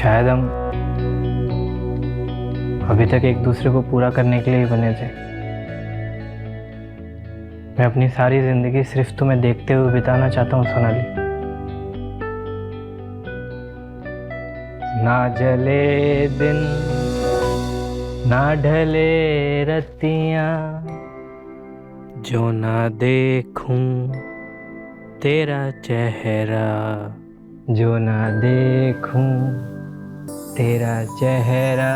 शायद हम अभी तक एक दूसरे को पूरा करने के लिए ही बने थे। मैं अपनी सारी जिंदगी सिर्फ तुम्हें देखते हुए बिताना चाहता हूँ सोनाली। ना जले दिन ना ढले रतियाँ, जो ना देखूं तेरा चेहरा, जो ना देखूं तेरा चेहरा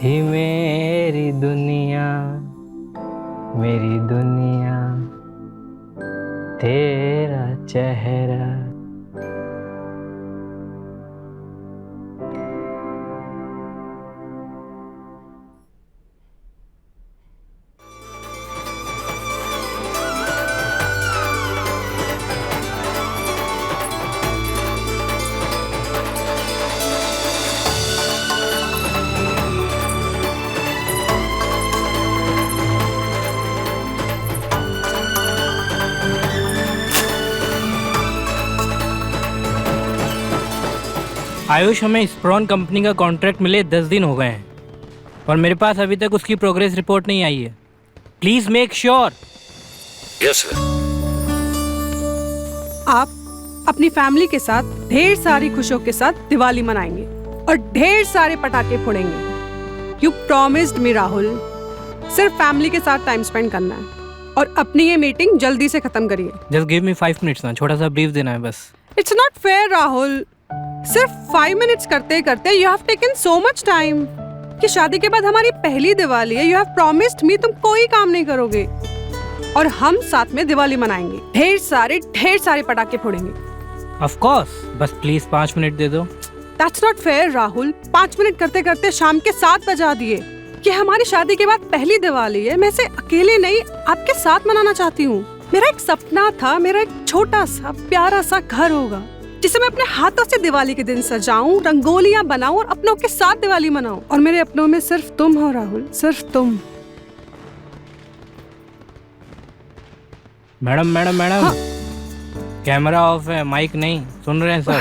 ही मेरी दुनिया, मेरी दुनिया तेरा चेहरा। आयुष, हमें स्प्रॉन कंपनी का कॉन्ट्रैक्ट मिले 10 दिन हो गए हैं और मेरे पास अभी तक उसकी प्रोग्रेस रिपोर्ट नहीं आई है। Please make sure. Yes sir. आप अपनी फैमिली के साथ ढेर सारी खुशियों के साथ दिवाली मनाएंगे और ढेर सारे पटाखे फोड़ेंगे। You promised me Rahul. सिर्फ फैमिली के साथ टाइम स्पेंड करना है और अपनी ये मीटिंग जल्दी से खत्म करिए। जस्ट गिव मी 5 मिनट्स ना, छोटा सा ब्रीफ देना है बस। It's not fair Rahul. सिर्फ 5 मिनट्स करते करते you have taken so much time कि शादी के बाद हमारी पहली दिवाली है। यू हैव प्रॉमिस्ड मी तुम कोई काम नहीं करोगे और हम साथ में दिवाली मनाएंगे। ढेर सारे पटाखे फोड़ेंगे। ऑफ कोर्स, बस प्लीज 5 मिनट दे दो। That's not fair Rahul. 5 minute करते करते शाम के 7 बजा दिए। कि हमारी शादी के बाद पहली दिवाली है। मैं इसे अकेले नहीं आपके साथ मनाना चाहती हूँ। मेरा एक सपना था, मेरा एक छोटा सा प्यारा सा घर होगा जिसे मैं अपने हाथों से दिवाली के दिन सजाऊं, रंगोलियां बनाऊं और अपनों के साथ दिवाली मनाऊं। और मेरे अपनों में सिर्फ तुम हो राहुल, सिर्फ तुम। मैडम हाँ। कैमरा ऑफ है, माइक नहीं। सुन रहे हैं सब?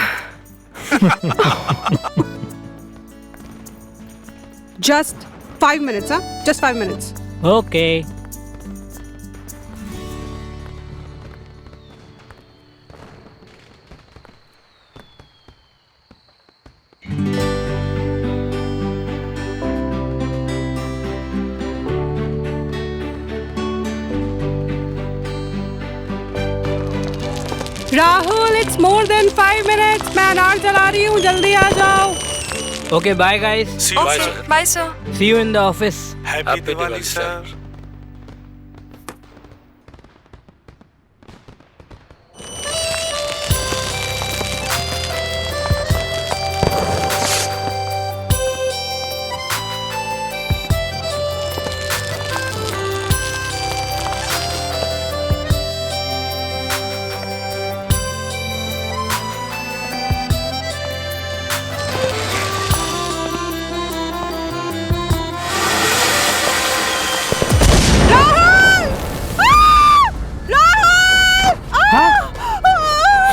Just 5 minutes, huh? Just 5 minutes. Okay. Rahul, it's more than 5 minutes. मैं अनार जला रही हूँ, जल्दी आ जाओ। Okay, bye guys. See you Okay, sir. bye sir. See you in the office. Happy Diwali sir.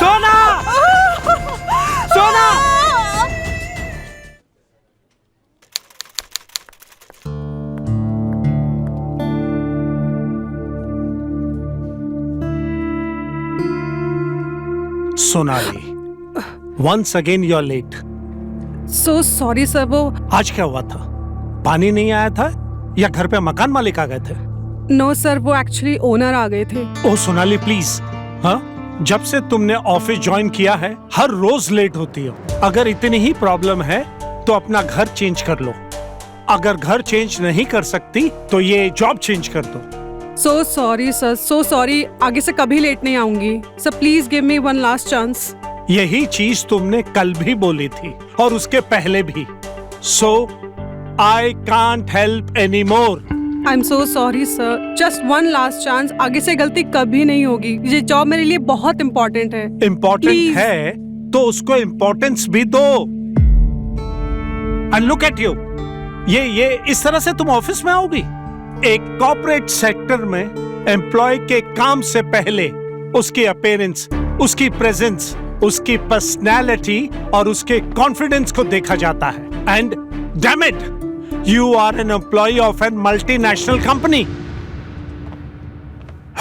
Sona! Sona! Sonali, once again you're late. So sorry sir, वो आज क्या हुआ था? पानी नहीं आया था या घर पे मकान मालिक आ गए थे? नो सर, वो एक्चुअली ओनर आ गए थे। ओ सोनाली प्लीज, हाँ? जब से तुमने ऑफिस ज्वाइन किया है हर रोज लेट होती हो। अगर इतनी ही प्रॉब्लम है तो अपना घर चेंज कर लो। अगर घर चेंज नहीं कर सकती तो ये जॉब चेंज कर दो। सो सॉरी सर, सो सॉरी। आगे से कभी लेट नहीं आऊंगी sir. Please give me one last chance. यही चीज तुमने कल भी बोली थी और उसके पहले भी। सो I can't help any more. I am so sorry sir. Just one last chance. आगे से गलती कभी नहीं होगी। ये जॉब मेरे लिए बहुत इम्पोर्टेंट है। Important Please. है तो उसको इम्पोर्टेंस भी दो। एंड लुक एट यू, ये इस तरह से तुम ऑफिस में आओगी? एक कॉर्पोरेट सेक्टर में एम्प्लॉय के काम से पहले उसकी अपीयरेंस, उसकी प्रेजेंस उसकी पर्सनैलिटी और उसके कॉन्फिडेंस को देखा जाता है। And damn it, you are an employee of an multinational company.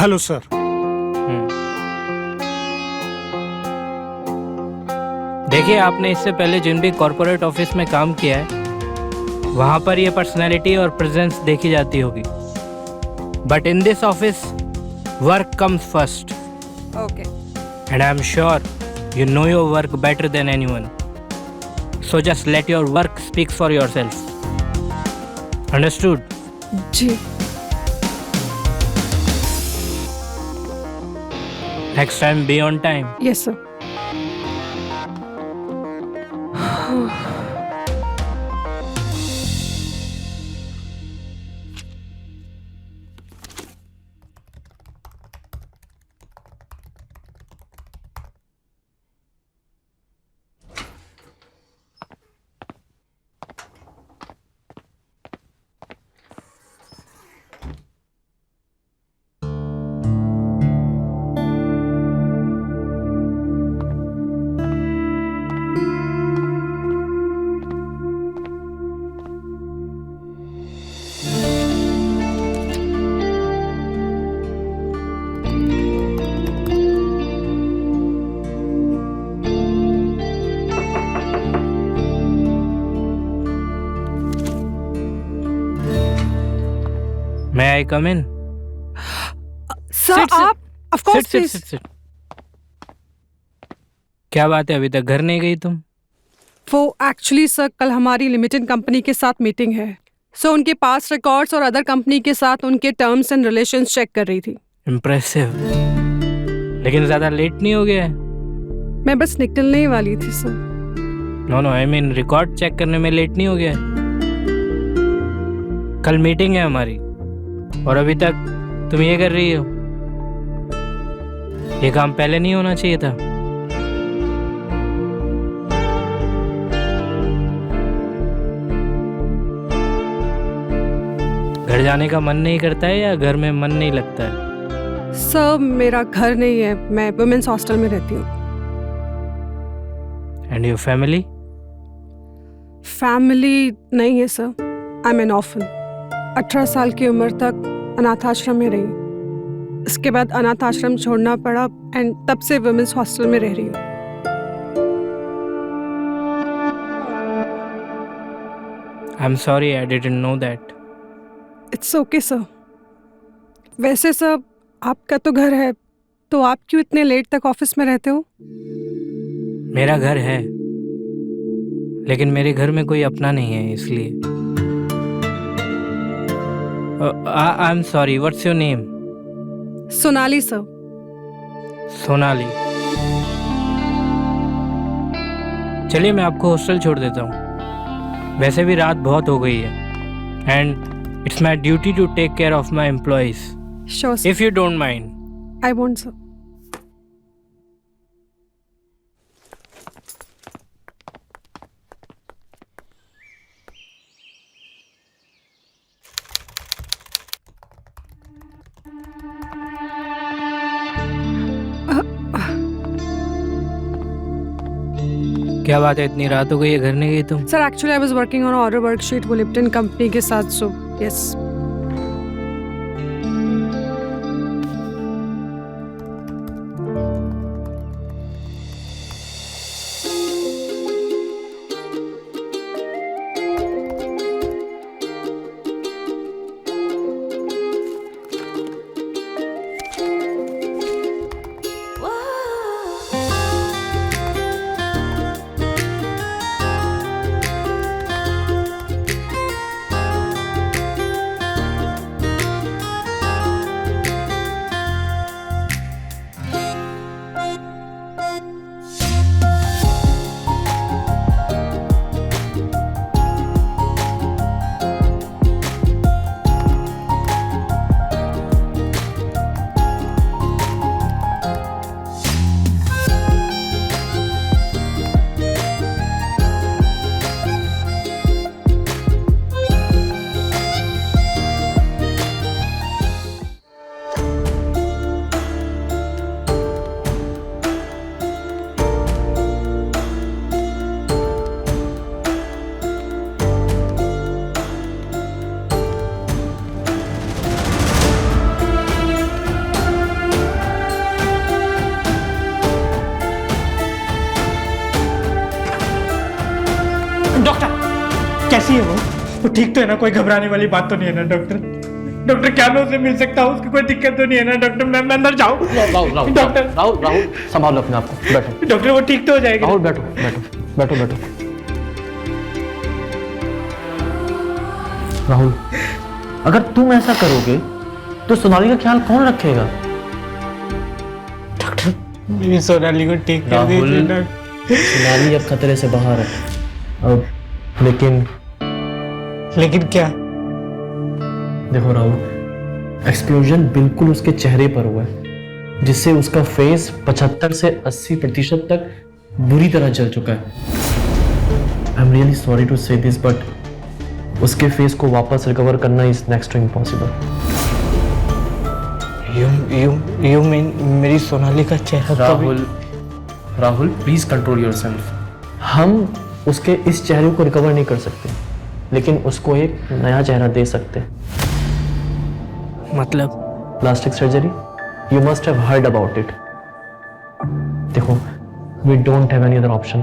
Hello sir. देखिए, आपने इससे पहले जिन भी कॉर्पोरेट ऑफिस में काम किया है वहाँ पर ये पर्सनैलिटी और प्रेजेंस देखी जाती होगी, but in this office work comes first okay. and I'm sure you know your work better than anyone. So just let your work speak for yourself. Understood? जी। Next time be on time. Yes sir. May I come in? Sir Sit, sit. आप of course Sit, please. sit, sit, sit. क्या बात है, अभी तक घर नहीं गई तुम? वो एक्चुअली सर कल हमारी लिमिटेड कंपनी के साथ मीटिंग है, सो उनके पास रिकॉर्ड्स और अदर कंपनी के साथ उनके टर्म्स एंड रिलेशंस चेक कर रही थी। इम्प्रेसिव। लेकिन ज्यादा लेट नहीं हो गया है? मैं बस निकलने ही वाली थी sir. No no, I mean record check करने में लेट नहीं हो गया है? कल मीटिंग है हमारी और अभी तक तुम ये कर रही हो। ये काम पहले नहीं होना चाहिए था। घर जाने का मन नहीं करता है या घर में मन नहीं लगता है? सर मेरा घर नहीं है, मैं वुमेन्स हॉस्टल में रहती हूँ। And your family? फैमिली नहीं है sir, I am N orphan. 18 साल की उम्र तक अनाथ आश्रम में रही, इसके बाद अनाथ आश्रम छोड़ना पड़ा एंड तब से वुमेन्स हॉस्टल में रह रही हूँ। I am sorry, I didn't know that. It's okay sir. वैसे सर आपका तो घर है, तो आप क्यों इतने लेट तक ऑफिस में रहते हो? मेरा घर है, लेकिन मेरे घर में कोई अपना नहीं है, इसलिए। I am sorry, what's your name? Sonali sir. Sonali. चलिए मैं आपको हॉस्टल छोड़ देता हूँ, वैसे भी रात बहुत हो गई है and it's my duty to take care of my employees, sure sir, if you don't mind. I want sir. क्या बात है, इतनी रात हो गई है, घर नहीं गई तुम? Sir actually I was working on order worksheet वो लिप्टन कंपनी के साथ, सो यस। कैसी है वो ठीक तो है ना? कोई घबराने वाली बात तो नहीं है ना डॉक्टर? डॉक्टर क्या मैं उससे मिल सकता हूँ? उसकी कोई दिक्कत तो नहीं है ना डॉक्टर? मैं अंदर जाऊँ? राहुल डॉक्टर राहुल संभालो अपने आप को, बैठो डॉक्टर वो ठीक तो हो जाएगी? राहुल, बैठो बैठो बैठो बैठो। राहुल, अगर तुम ऐसा करोगे तो सोनाली का ख्याल कौन रखेगा? मेरी सोनाली को ठीक कर दीजिए डॉक्टर। सोनाली अब खतरे से बाहर है अब, लेकिन क्या? देखो राहुल, एक्सप्लोजन बिल्कुल उसके चेहरे पर हुआ है, जिससे उसका फेस 75 से 80% तक बुरी तरह जल चुका है। I am really sorry to say this, but उसके फेस को वापस रिकवर करना is next to impossible. You mean मेरी सोनाली का चेहरा? Rahul please control yourself. हम उसके इस चेहरे को रिकवर नहीं कर सकते, लेकिन उसको एक नया चेहरा दे सकते। मतलब? Plastic surgery, you must have heard about it. देखो, we don't have any other option.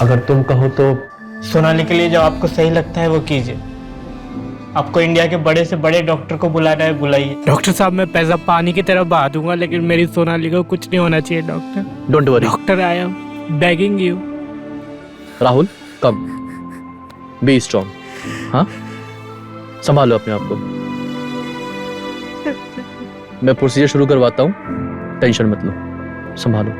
अगर तुम कहो तो सोनाली के लिए जो आपको सही लगता है वो कीजिए। आपको इंडिया के बड़े से बड़े डॉक्टर को बुलाना है, बुलाइए। डॉक्टर साहब, मैं पैसा पानी की तरह बहा दूंगा, लेकिन मेरी सोनाली को कुछ नहीं होना चाहिए doctor. Don't worry doctor, I am begging you. Rahul, come, be strong. हाँ, संभालो अपने आप को। मैं प्रोसीजर शुरू करवाता हूँ, टेंशन मत लो, संभालो।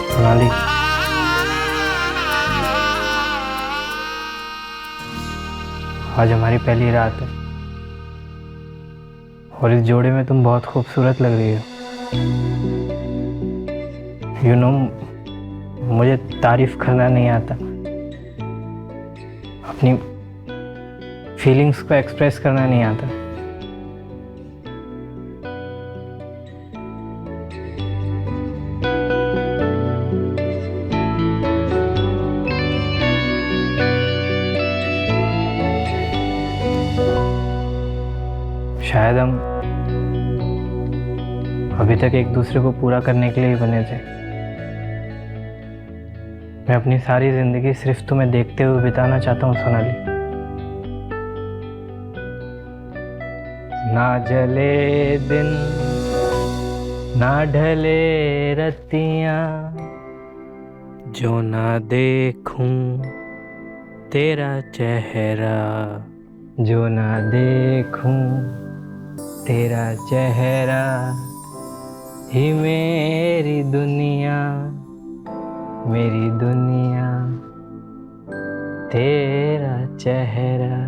सोनाली, आज हमारी पहली रात है और इस जोड़े में तुम बहुत खूबसूरत लग रही हो। यू नो, मुझे तारीफ करना नहीं आता, अपनी फीलिंग्स को एक्सप्रेस करना नहीं आता। शायद हम अभी तक एक दूसरे को पूरा करने के लिए ही बने थे। मैं अपनी सारी जिंदगी सिर्फ तुम्हें देखते हुए बिताना चाहता हूँ सोनाली। ना जले दिन ना ढले रतियाँ, जो ना देखूं तेरा चेहरा, जो ना देखूं तेरा चेहरा, ही मेरी दुनिया, मेरी दुनिया, तेरा चेहरा।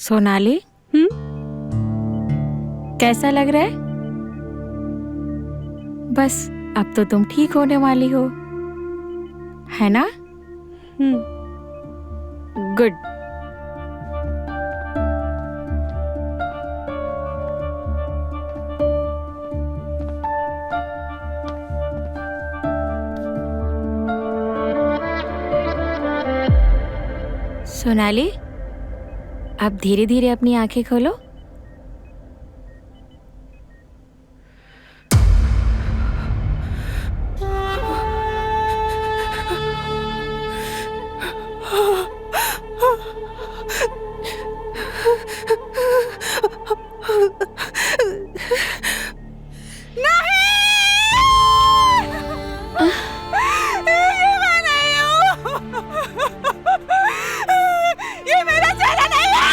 सोनाली, कैसा लग रहा है? बस अब तो तुम ठीक होने वाली हो, है ना? गुड। सोनाली, अब धीरे धीरे अपनी आंखें खोलो। ये मेरा चेहरा नहीं है।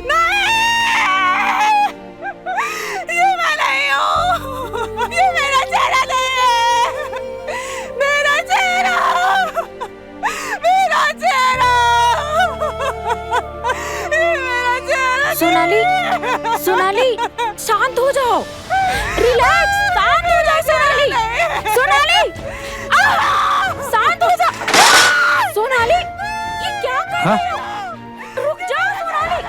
नहीं, ये मैं नहीं हूँ। ये मेरा चेहरा नहीं है। मेरा चेहरा, मेरा चेहरा, ये मेरा चेहरा। सोनाली, सोनाली, शांत हो जाओ, रिलैक्स, शांत हो जाओ सोनाली, सोनाली, शांत हो जाओ, सोनाली, ये क्या कर रही हो? रुक जाओ सोनाली,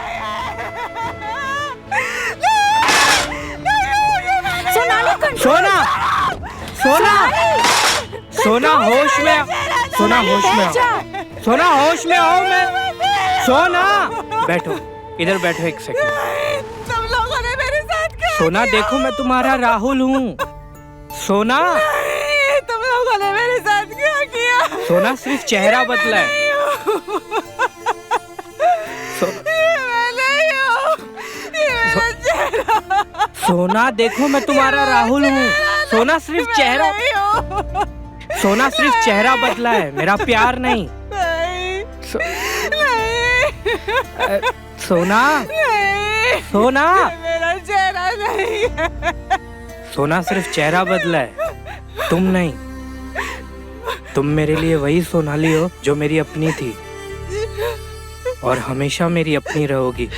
सोनाली, सोना, सोना, सोना होश में, सोना होश में आओ, सोना होश में आओ। मैं सोना, बैठो इधर, बैठो एक सेकंड। तुम लोगों ने मेरे साथ क्या सोना देखो, मैं तुम्हारा राहुल हूँ। सोना, किया? तुम लोगों ने मेरे साथ क्या किया? सोना सिर्फ चेहरा बदला है। सोना देखो, मैं तुम्हारा राहुल हूँ। सोना सिर्फ चेहरा, सोना सिर्फ चेहरा बदला है, मेरा प्यार नहीं। सोना, सोना, मेरा चेहरा नहीं है। सोना सिर्फ चेहरा बदला है, तुम नहीं। तुम मेरे लिए वही सोनाली हो जो मेरी अपनी थी और हमेशा मेरी अपनी रहोगी,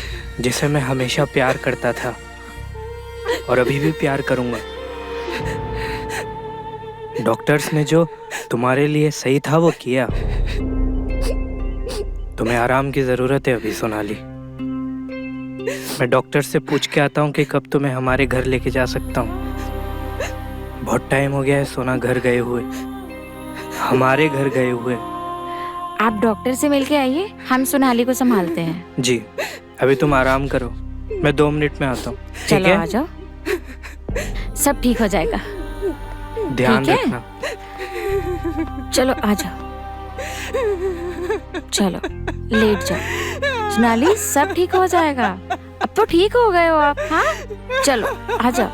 जिसे मैं हमेशा प्यार करता था और अभी भी प्यार करूंगा। डॉक्टर्स ने जो तुम्हारे लिए सही था वो किया। तुम्हें आराम की जरूरत है अभी सोनाली। मैं डॉक्टर से पूछ के आता हूँ कि कब तुम्हें हमारे घर लेके जा सकता हूँ। बहुत टाइम हो गया है सोना घर गए हुए, हमारे घर गए हुए। आप डॉक्टर से मिलके आइए, हम सोनाली को संभालते हैं। जी, अभी तुम आराम करो, मैं 2 मिनट में आता हूँ। ठीक चलो है? आ जाओ, सब ठीक हो जाएगा। ध्यान ठीक है? रखना। चलो आ जाओ, चलो लेट जाओ। सोनाली, सब ठीक हो जाएगा। अब तो ठीक हो गए हो आप। हाँ, चलो आ जाओ।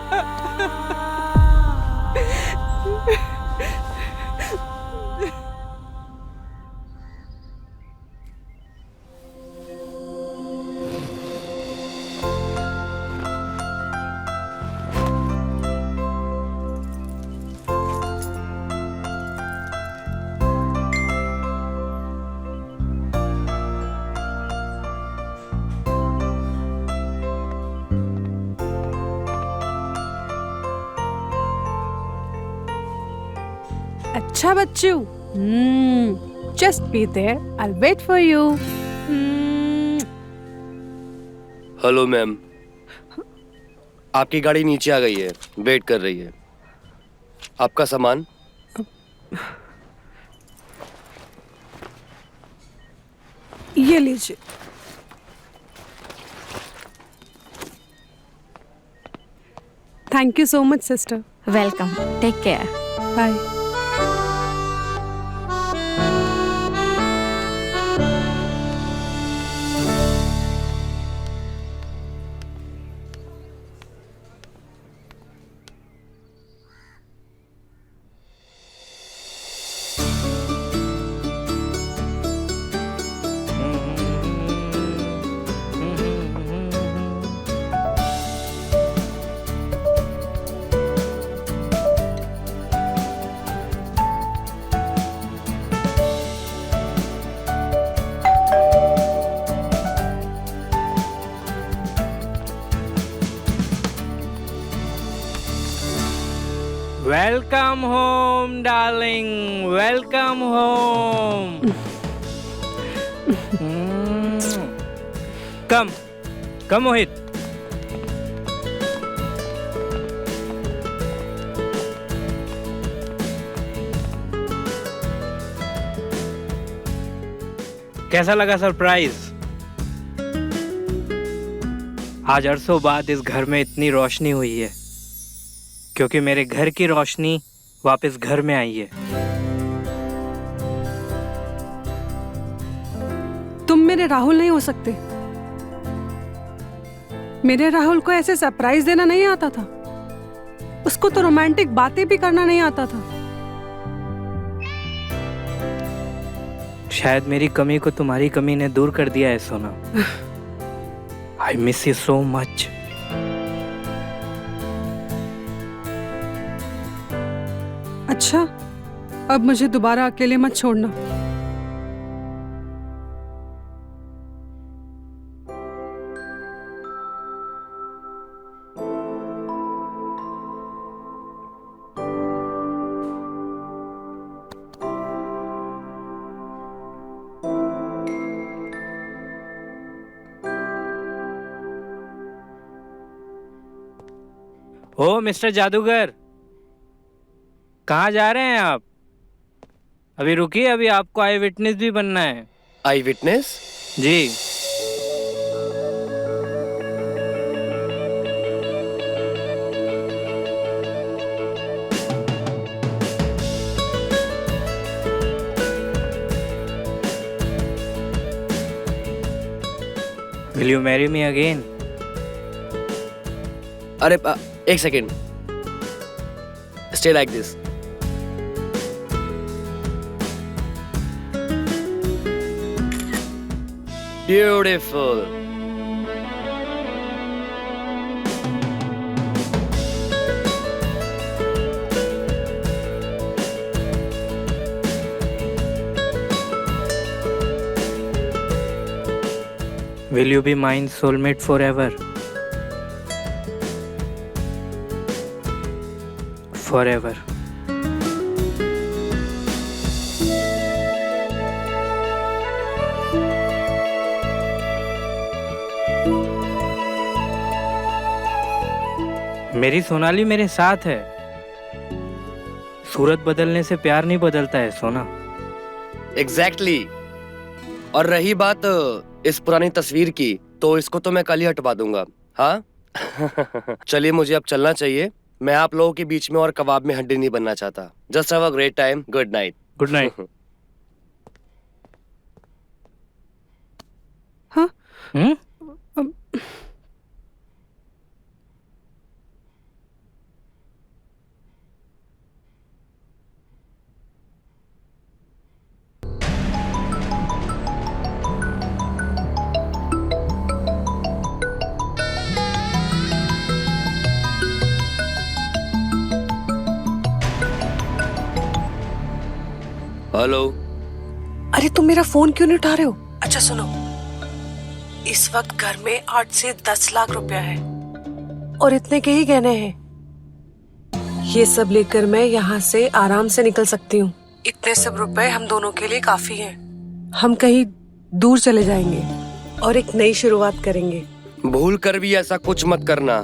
अच्छा बच्चू, just be there. I'll wait for you. Hello ma'am, आपकी गाड़ी नीचे आ गई है, वेट कर रही है। आपका सामान? ये लीजिए। Thank you so much, sister. Welcome, take care. Bye. Welcome home, darling. Welcome home. Come, come, Mohit. कैसा लगा सरप्राइज? आज अरसों बाद इस घर में इतनी रोशनी हुई है क्योंकि मेरे घर की रोशनी वापस घर में आई है। तुम मेरे राहुल नहीं हो सकते। मेरे राहुल को ऐसे सरप्राइज देना नहीं आता था, उसको तो रोमांटिक बातें भी करना नहीं आता था। शायद मेरी कमी को तुम्हारी कमी ने दूर कर दिया है सोना। I miss you so much. अच्छा, अब मुझे दोबारा अकेले मत छोड़ना। ओ मिस्टर जादूगर, कहाँ जा रहे हैं आप? अभी रुकिए, अभी आपको आई विटनेस भी बनना है। I witness? जी। Will you marry me again? अरे एक second, stay like this. Beautiful. Will you be mine soulmate forever? Forever. मेरी सोनाली मेरे साथ है। सूरत बदलने से प्यार नहीं बदलता है सोना। एग्जैक्टली। और रही बात इस पुरानी तस्वीर की, तो इसको तो मैं कल ही हटवा दूंगा। हाँ चलिए, मुझे अब चलना चाहिए। मैं आप लोगों के बीच में और कबाब में हड्डी नहीं बनना चाहता। Just have a great time. Good night. Good night. हाँ? हेलो। अरे तुम मेरा फोन क्यों नहीं उठा रहे हो? अच्छा सुनो, इस वक्त घर में 8 से 10 लाख रुपया है और इतने के ही गहने हैं। ये सब लेकर मैं यहाँ से आराम से निकल सकती हूँ। इतने सब रुपए हम दोनों के लिए काफी हैं। हम कहीं दूर चले जाएंगे और एक नई शुरुआत करेंगे। भूल कर भी ऐसा कुछ मत करना।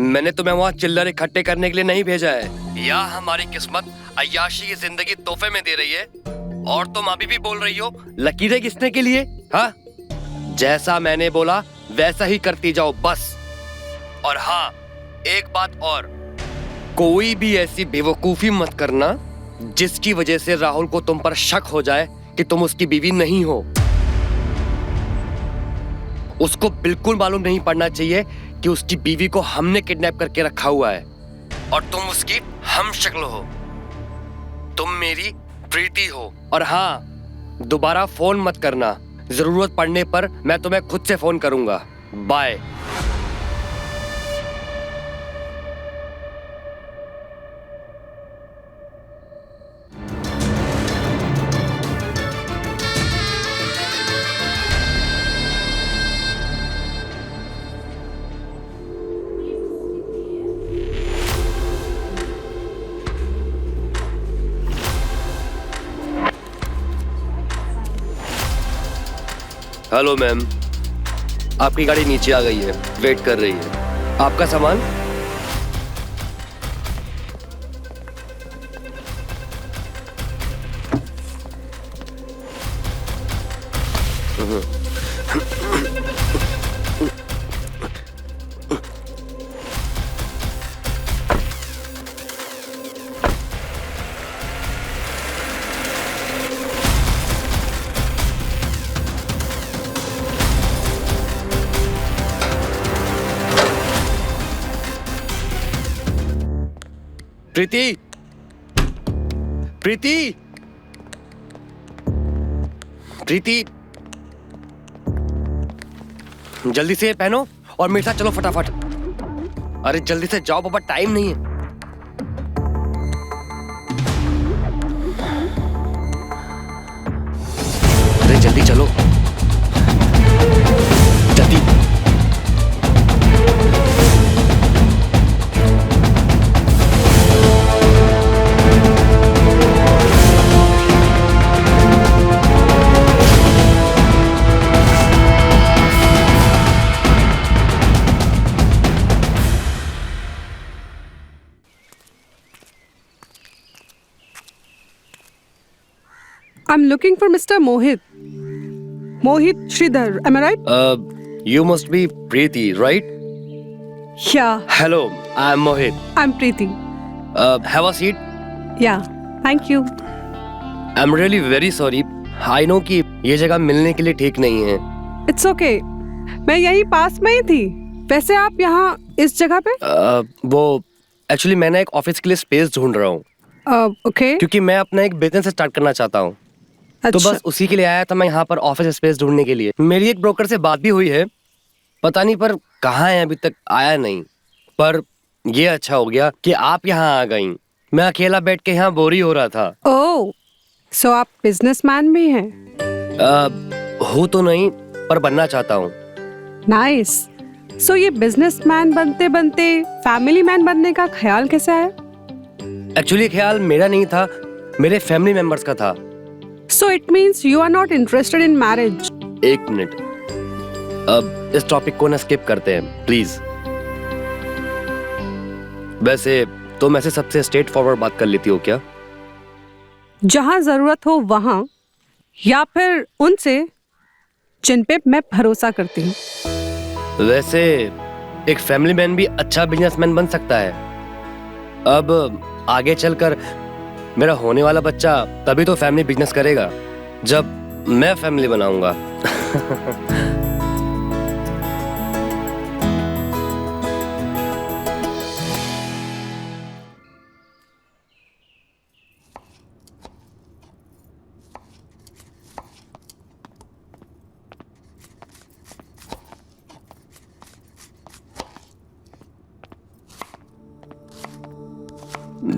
मैंने तुम्हें वहाँ चिल्लर इकट्ठे करने के लिए नहीं भेजा है। या हमारी किस्मत अय्याशी की जिंदगी तोहफे में दे रही है, और तुम अभी भी बोल रही हो लकीरें किसने के लिए? हाँ, जैसा मैंने बोला वैसा ही करती जाओ बस। और हाँ, एक बात और, कोई भी ऐसी बेवकूफी मत करना जिसकी वजह से राहुल को तुम पर शक हो जाए कि तुम उसकी बीवी नहीं हो। उसको बिल्कुल मालूम नहीं पड़ना चाहिए कि उसकी बीवी को हमने किडनैप करके रखा हुआ है और तुम उसकी हम शक्ल हो। तुम मेरी प्रीति हो। और हाँ, दोबारा फोन मत करना। जरूरत पड़ने पर मैं तुम्हें खुद से फोन करूंगा। बाय। हेलो मैम, आपकी गाड़ी नीचे आ गई है, वेट कर रही है। आपका सामान? प्रीति, प्रीति, प्रीति, जल्दी से पहनो और मेरे साथ चलो फटाफट। अरे जल्दी से जाओ बाबा, टाइम नहीं है। अरे जल्दी चलो, जल्दी। I'm looking for Mr. Mohit. Mohit Sridhar, am I right? You must be Preeti, right? Yeah, Hello, I'm Mohit. I'm Preeti. Have a seat. Yeah, thank you. I'm really very sorry. I know कि ये जगह मिलने के लिए ठीक नहीं है। It's okay. मैं यहीं पास में ही थी। वैसे आप यहाँ इस जगह पे? वो एक्चुअली मैं ना एक ऑफिस के लिए स्पेस ढूंढ रहा हूँ, Okay. क्योंकि मैं अपना एक बिजनेस स्टार्ट करना चाहता हूँ। तो अच्छा। बस उसी के लिए आया था मैं यहाँ पर ऑफिस स्पेस ढूंढने के लिए। मेरी एक ब्रोकर से बात भी हुई है, पता नहीं पर कहाँ है, अभी तक आया नहीं। पर ये अच्छा हो गया कि आप यहाँ आ गईं। मैं अकेला बैठ के यहाँ बोरी हो रहा था। Oh, so आप बिजनेसमैन भी हैं? हूँ तो नहीं, पर बनना चाहता हूँ। Nice. So ये बिजनेसमैन बनते बनते फैमिली मैन बनने का ख्याल कैसे आया? एक्चुअली ख्याल मेरा नहीं था, मेरे फैमिली मेंबर्स का था। So it means you are not interested in marriage. एक मिनट, अब इस टॉपिक को ना स्किप करते हैं प्लीज। वैसे तुम ऐसे सबसे स्ट्रेट फॉरवर्ड बात कर लेती हो क्या? जहाँ जरूरत हो वहाँ, या फिर उनसे जिन पे मैं भरोसा करती हूँ। वैसे एक फैमिली मैन भी अच्छा बिजनेसमैन बन सकता है। अब आगे चलकर मेरा होने वाला बच्चा तभी तो फैमिली बिजनेस करेगा जब मैं फैमिली बनाऊंगा।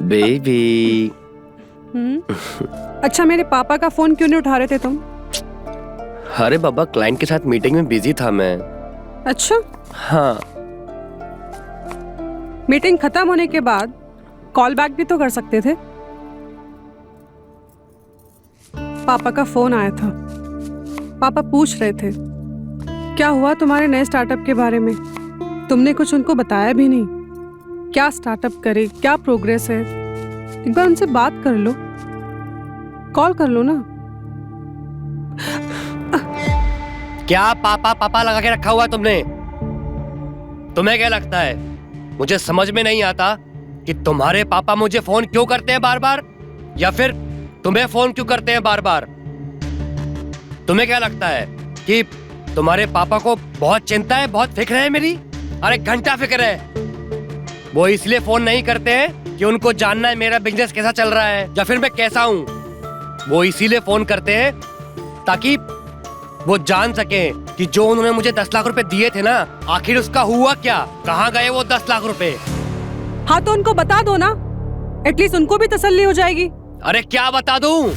बेबी। अच्छा, मेरे पापा का फोन क्यों नहीं उठा रहे थे तुम? अरे बाबा, क्लाइंट के साथ मीटिंग में बिजी था मैं। अच्छा, हाँ। मीटिंग खत्म होने के बाद कॉल बैक भी तो कर सकते थे। पापा का फोन आया था। पापा पूछ रहे थे क्या हुआ तुम्हारे नए स्टार्टअप के बारे में। तुमने कुछ उनको बताया भी नहीं। क्या स्टार्टअप करे, क्या प्रोग्रेस है। एक बार उनसे बात कर लो, कॉल कर लो ना। क्या पापा पापा लगा के रखा हुआ है तुमने? तुम्हें क्या लगता है मुझे समझ में नहीं आता कि तुम्हारे पापा मुझे फोन क्यों करते हैं बार बार, या फिर तुम्हें फोन क्यों करते हैं बार बार? तुम्हें क्या लगता है कि तुम्हारे पापा को बहुत चिंता है, बहुत फिक्र है मेरी? अरे घंटा फिक्र है। वो इसलिए फोन नहीं करते हैं कि उनको जानना है मेरा बिजनेस कैसा चल रहा है या फिर मैं कैसा हूं। वो इसीलिए फोन करते हैं ताकि वो जान सके कि जो उन्होंने मुझे 10 लाख रुपए दिए थे ना, आखिर उसका हुआ क्या, कहाँ गए वो 10 लाख रुपए। हाँ तो उनको बता दो ना, एटलीस्ट उनको भी तसल्ली हो जाएगी। अरे क्या बता दूं?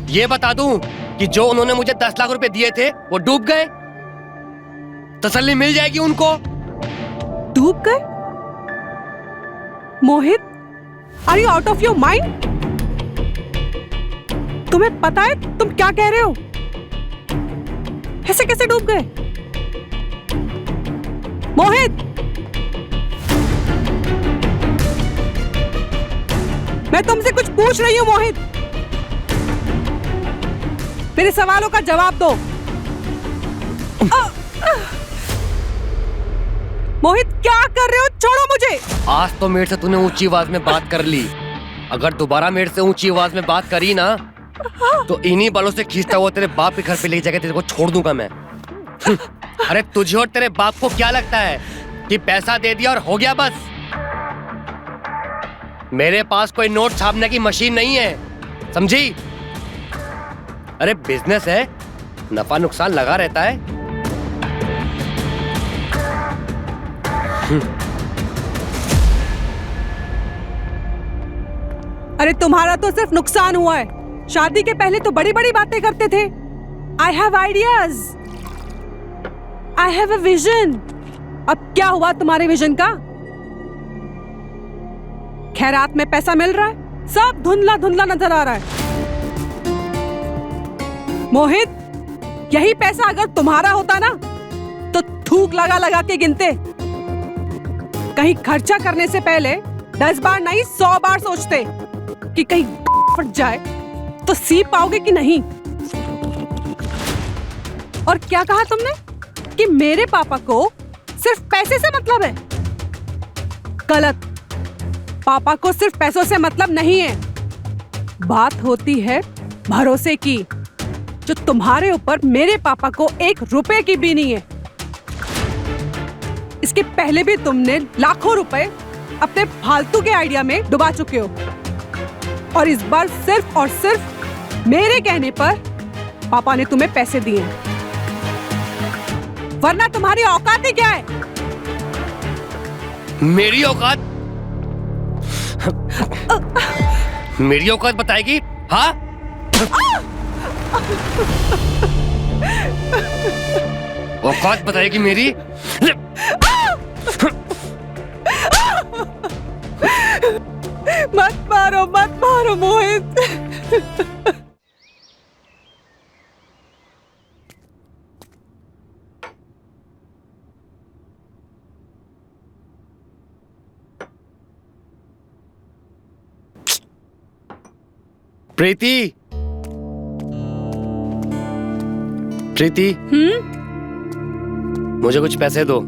ये बता दूं कि जो उन्होंने मुझे 10 लाख रुपए दिए थे वो डूब गए, तसल्ली मिल जाएगी उनको। डूब गए? Mohit, are you out of your mind? तुम्हें पता है तुम क्या कह रहे हो? ऐसे कैसे डूब गए? मोहित, मैं तुमसे कुछ पूछ रही हूं मोहित, मेरे सवालों का जवाब दो। मोहित क्या कर रहे हो? छोड़ो मुझे। आज तो मेरे से तूने ऊंची आवाज में बात कर ली, अगर दोबारा मेरे से ऊंची आवाज में बात करी ना तो इन्हीं बालों से खींचता हुआ तेरे बाप के घर पे ले जाकर तेरे को छोड़ दूंगा मैं। अरे तुझे और तेरे बाप को क्या लगता है कि पैसा दे दिया और हो गया बस? मेरे पास कोई नोट छापने की मशीन नहीं है, समझी? अरे बिजनेस है, नफा नुकसान लगा रहता है। अरे तुम्हारा तो सिर्फ नुकसान हुआ है। शादी के पहले तो बड़ी बड़ी बातें करते थे। I have ideas, I have a vision. अब क्या हुआ तुम्हारे विजन का? खैरात में पैसा मिल रहा है, सब धुंधला धुंधला नजर आ रहा है। मोहित, यही पैसा अगर तुम्हारा होता ना तो थूक लगा लगा के गिनते। कहीं खर्चा करने से पहले 10 बार नहीं 100 बार सोचते कि कहीं फट जाए तो सी पाओगे कि नहीं। और क्या कहा तुमने कि मेरे पापा को सिर्फ पैसे से मतलब है? गलत। पापा को सिर्फ पैसों से मतलब नहीं है। बात होती है भरोसे की, जो तुम्हारे ऊपर मेरे पापा को 1 रुपए की भी नहीं है। इसके पहले भी तुमने लाखों रुपए अपने फालतू के आइडिया में डुबा चुके हो, और इस बार सिर्फ और सिर्फ मेरे कहने पर पापा ने तुम्हें पैसे दिए, वरना तुम्हारी औकात ही क्या है? मेरी औकात? मेरी औकात बताएगी? हाँ? औकात बताएगी मेरी? मत मारो मोहित। प्रीति, प्रीति, मुझे कुछ पैसे दो।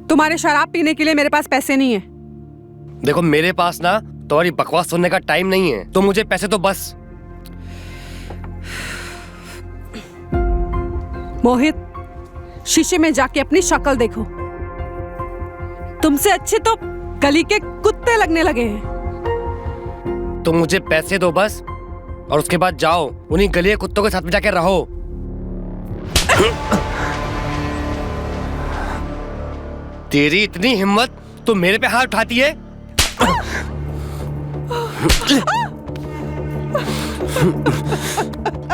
तुम्हारे शराब पीने के लिए मेरे पास पैसे नहीं है। देखो, मेरे पास ना तुम्हारी बकवास सुनने का टाइम नहीं है, तो मुझे पैसे दो बस। मोहित, शीशे में जाके अपनी शक्ल देखो। तुमसे अच्छे तो गली के कुत्ते लगने लगे हैं। तुम मुझे पैसे दो बस, और उसके बाद जाओ उन्हीं गली के कुत्तों के साथ में जाके रहो। तेरी इतनी हिम्मत, तू मेरे पे हाथ उठाती है?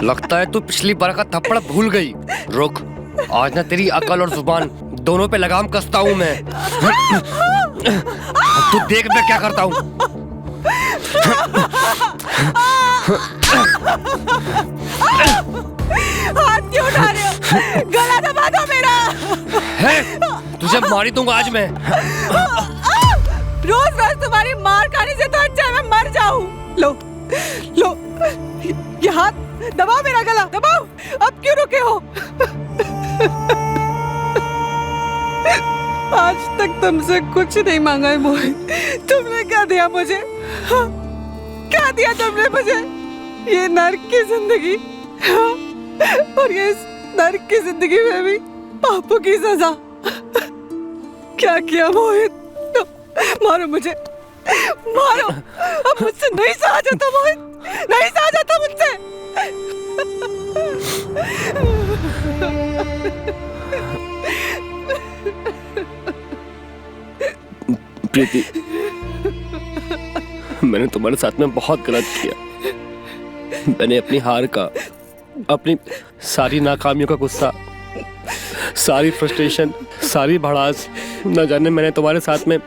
लगता है तू पिछली बार का थप्पड़ भूल गई। रुक, आज ना तेरी अकल और जुबान दोनों पे लगाम कसता हूं मैं। तू देख मैं क्या करता हूं। हाथ क्यों उठा रहे हो? गला दबा दो मेरा। है, तुझे मारी दूंगा आज मैं। रोज रोज तुम्हारी मार खाने से तो अच्छा है मैं मर जाऊं। लो लो, ये हाथ दबाओ, मेरा गला दबाओ। अब क्यों रुके हो? आज तक तुमसे कुछ नहीं मांगा है मोहित। तुमने क्या दिया मुझे? हाँ? क्या दिया तुमने मुझे? ये नर्क की जिंदगी, हाँ? और ये इस नर्क की जिंदगी में भी पापों की सजा। क्या किया मोहित? मारो मुझे, मारो। अब मुझसे नहीं सहा जाता मोहित, नहीं सहा जाता मुझसे। प्रीति, मैंने तुम्हारे साथ में बहुत गलत किया। मैंने अपनी हार का, अपनी सारी नाकामियों का गुस्सा, सारी फ्रस्ट्रेशन, सारी भड़ास, न जाने मैंने तुम्हारे साथ में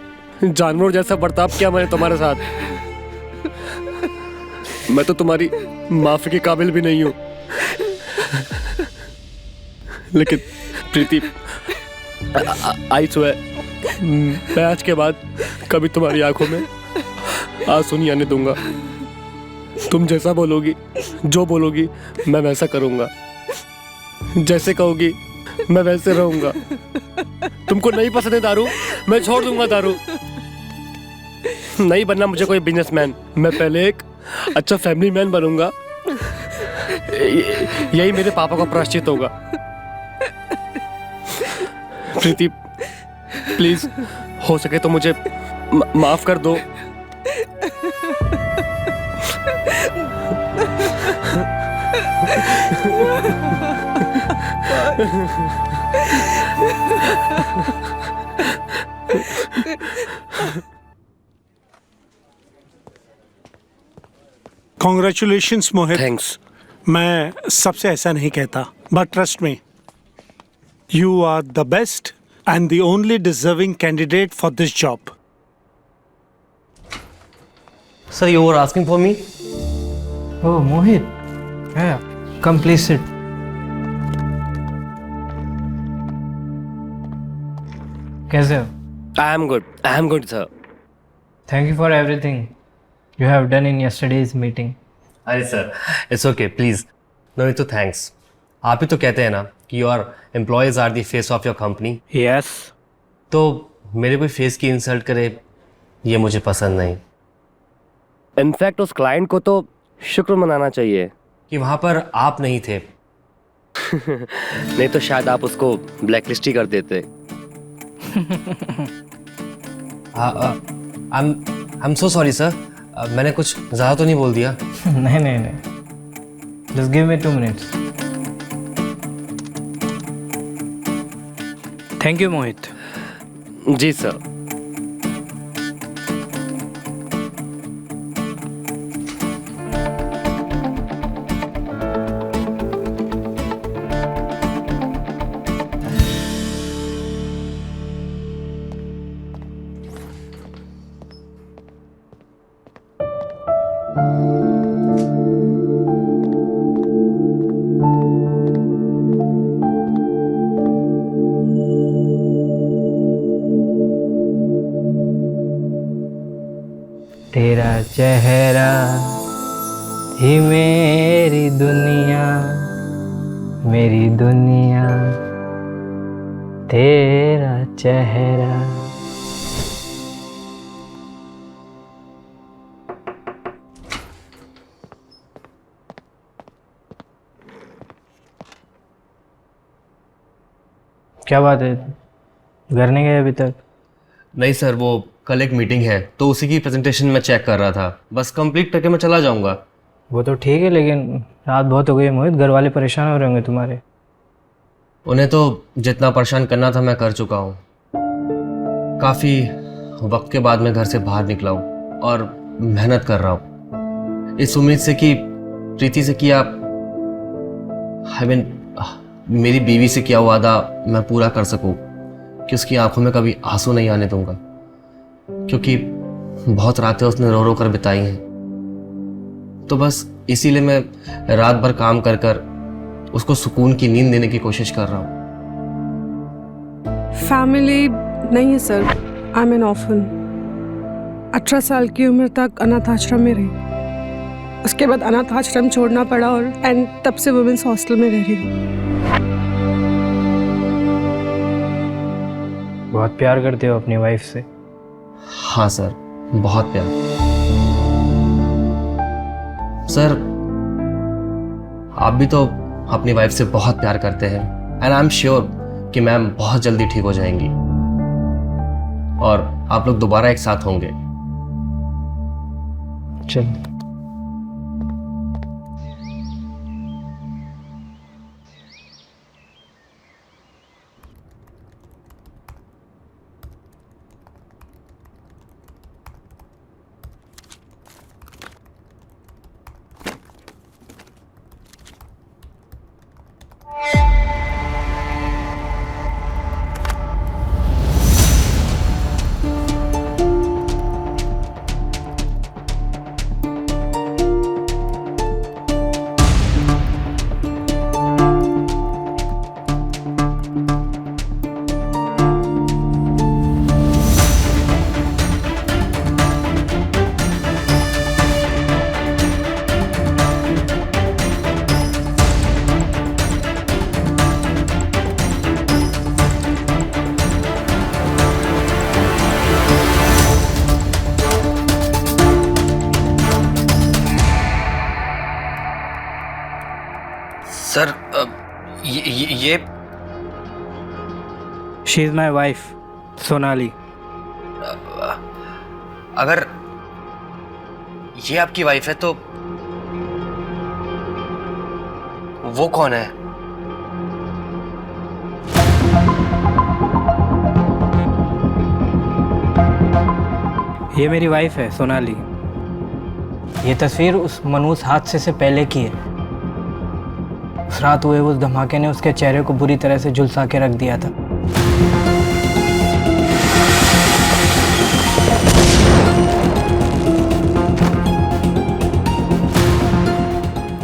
जानवर जैसा बर्ताव किया। मैंने तुम्हारे साथ, मैं तो तुम्हारी माफी के काबिल भी नहीं हूं। लेकिन प्रीति, आई स्वेयर, मैं आज के बाद कभी तुम्हारी आंखों में आंसू नहीं आने दूंगा। तुम जैसा बोलोगी, जो बोलोगी, मैं वैसा करूंगा। जैसे कहोगी मैं वैसे रहूंगा। तुमको नहीं पसंद है दारू, मैं छोड़ दूंगा दारू। नहीं बनना मुझे कोई बिजनेसमैन, मैं पहले एक अच्छा फैमिली मैन बनूंगा। यही मेरे पापा का प्रायश्चित होगा। प्रीति, प्लीज, हो सके तो मुझे माफ कर दो। कॉन्ग्रेचुलेशंस मोहित। थैंक्स। मैं सबसे ऐसा नहीं कहता, but trust me, you are the best and the only deserving candidate for this job. Sir, you were asking for me? Oh Mohit, come please sit. कैसे हो? I am good sir. Thank you for everything you have done in yesterday's meeting. अरे sir, it's okay, please no need to thanks. आप ही तो कहते हैं ना कि your employees are the face of your company. Yes. तो मेरे कोई फेस की इंसल्ट करे ये मुझे पसंद नहीं। इनफैक्ट उस क्लाइंट को तो शुक्र मनाना चाहिए कि वहां पर आप नहीं थे। नहीं तो शायद आप उसको ब्लैकलिस्ट ही कर देते। I am so sorry sir, मैंने कुछ ज़्यादा तो नहीं बोल दिया? नहीं, just give me 2 minutes। Thank you Mohit. जी सर। तेरा चेहरा ही मेरी दुनिया, मेरी दुनिया तेरा चेहरा। क्या बात है, घर नहीं गए अभी तक? नहीं सर, वो कल एक मीटिंग है तो उसी की प्रेजेंटेशन में चेक कर रहा था, बस कंप्लीट करके मैं चला जाऊंगा। वो तो ठीक है, लेकिन रात बहुत हो गई मोहित, घर वाले परेशान हो रहे होंगे तुम्हारे। उन्हें तो जितना परेशान करना था मैं कर चुका हूँ। काफ़ी वक्त के बाद मैं घर से बाहर निकला हूँ और मेहनत कर रहा हूँ इस उम्मीद से कि प्रीति से किया, मेरी बीवी से किया वादा मैं पूरा कर सकूँ कि उसकी आंखों में कभी आंसू नहीं आने दूंगा, क्योंकि बहुत रातें उसने रो रो कर बिताई हैं। तो बस इसीलिए मैं रात भर काम कर कर उसको सुकून की नींद देने की कोशिश कर रहा हूँ। फैमिली नहीं है sir, I am N orphan. 18 साल की उम्र तक अनाथ आश्रम में रही, उसके बाद अनाथ आश्रम छोड़ना पड़ा और तब से वुमेन्स हॉस्टल में रह रही हूँ। बहुत प्यार करते हो अपनी वाइफ से? हाँ सर, बहुत प्यार। सर, आप भी तो अपनी वाइफ से बहुत प्यार करते हैं एंड आई एम श्योर कि मैम बहुत जल्दी ठीक हो जाएंगी और आप लोग दोबारा एक साथ होंगे। चल। सर ये she is my wife Sonali. अगर ये आपकी वाइफ है तो वो कौन है? ये मेरी वाइफ है सोनाली। ये तस्वीर उस मनूस हादसे से पहले की है। उस रात हुए उस धमाके ने उसके चेहरे को बुरी तरह से झुलसा के रख दिया था।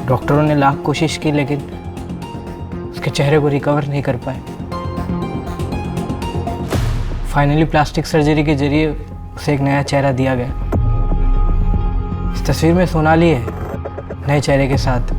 डॉक्टरों ने लाख कोशिश की लेकिन उसके चेहरे को रिकवर नहीं कर पाए। फाइनली प्लास्टिक सर्जरी के जरिए उसे एक नया चेहरा दिया गया। इस तस्वीर में सोनाली है नए चेहरे के साथ।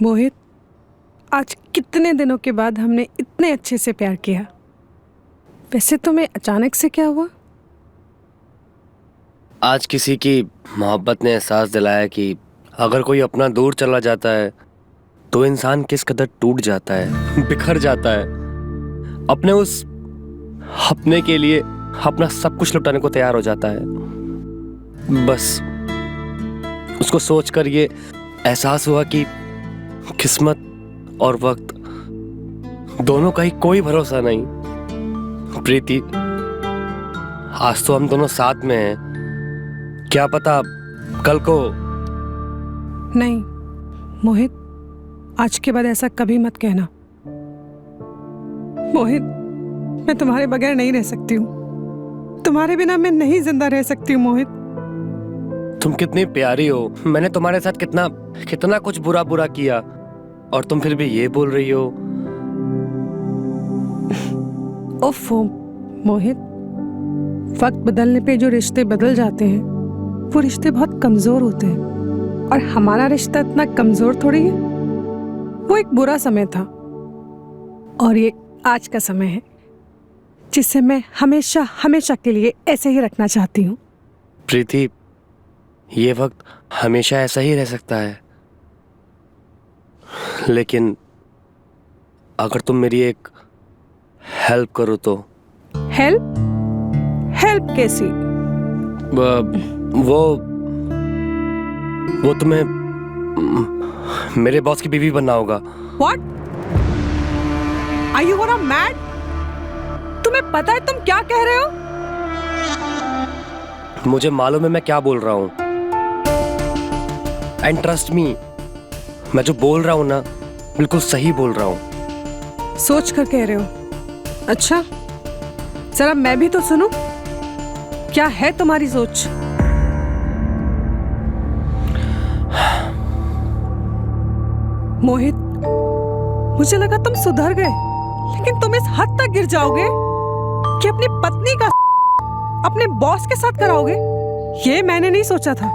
मोहित, आज कितने दिनों के बाद हमने इतने अच्छे से प्यार किया। वैसे तुम्हें अचानक से क्या हुआ? आज किसी की मोहब्बत ने एहसास दिलाया कि अगर कोई अपना दूर चला जाता है तो इंसान किस कदर टूट जाता है, बिखर जाता है। अपने उस अपने के लिए अपना सब कुछ लुटाने को तैयार हो जाता है। बस उसको सोचकर ये एहसास हुआ कि किस्मत और वक्त दोनों का ही कोई भरोसा नहीं। प्रीति, आज तो हम दोनों साथ में हैं, क्या पता कल को। नहीं मोहित, आज के बाद ऐसा कभी मत कहना। मोहित, मैं तुम्हारे बगैर नहीं रह सकती हूँ। तुम्हारे बिना मैं नहीं जिंदा रह सकती हूँ मोहित। तुम कितनी प्यारी हो। मैंने तुम्हारे साथ कितना कितना कुछ बुरा बुरा किया और तुम फिर भी ये बोल रही हो। ओफो मोहित, वक्त बदलने पे जो रिश्ते बदल जाते हैं वो रिश्ते बहुत कमजोर होते हैं, और हमारा रिश्ता इतना कमजोर थोड़ी है। वो एक बुरा समय था और ये आज का समय है जिसे मैं हमेशा हमेशा के लिए ऐसे ही रखना चाहती हूँ। प्रीति, ये वक्त हमेशा ऐसा ही रह सकता है, लेकिन अगर तुम मेरी एक हेल्प करो तो। हेल्प? हेल्प कैसी? वो तुम्हें मेरे बॉस की बीवी बनना होगा। What? Are you gonna mad? तुम्हें पता है तुम क्या कह रहे हो? मुझे मालूम है मैं क्या बोल रहा हूँ, एंड ट्रस्ट मी, मैं जो बोल रहा हूँ ना बिल्कुल सही बोल रहा हूँ। सोच कर कह रहे हो? अच्छा, जरा मैं भी तो सुनूं। क्या है तुम्हारी सोच? मोहित, मुझे लगा तुम सुधर गए, लेकिन तुम इस हद तक गिर जाओगे कि अपनी पत्नी का अपने बॉस के साथ कराओगे। ये मैंने नहीं सोचा था।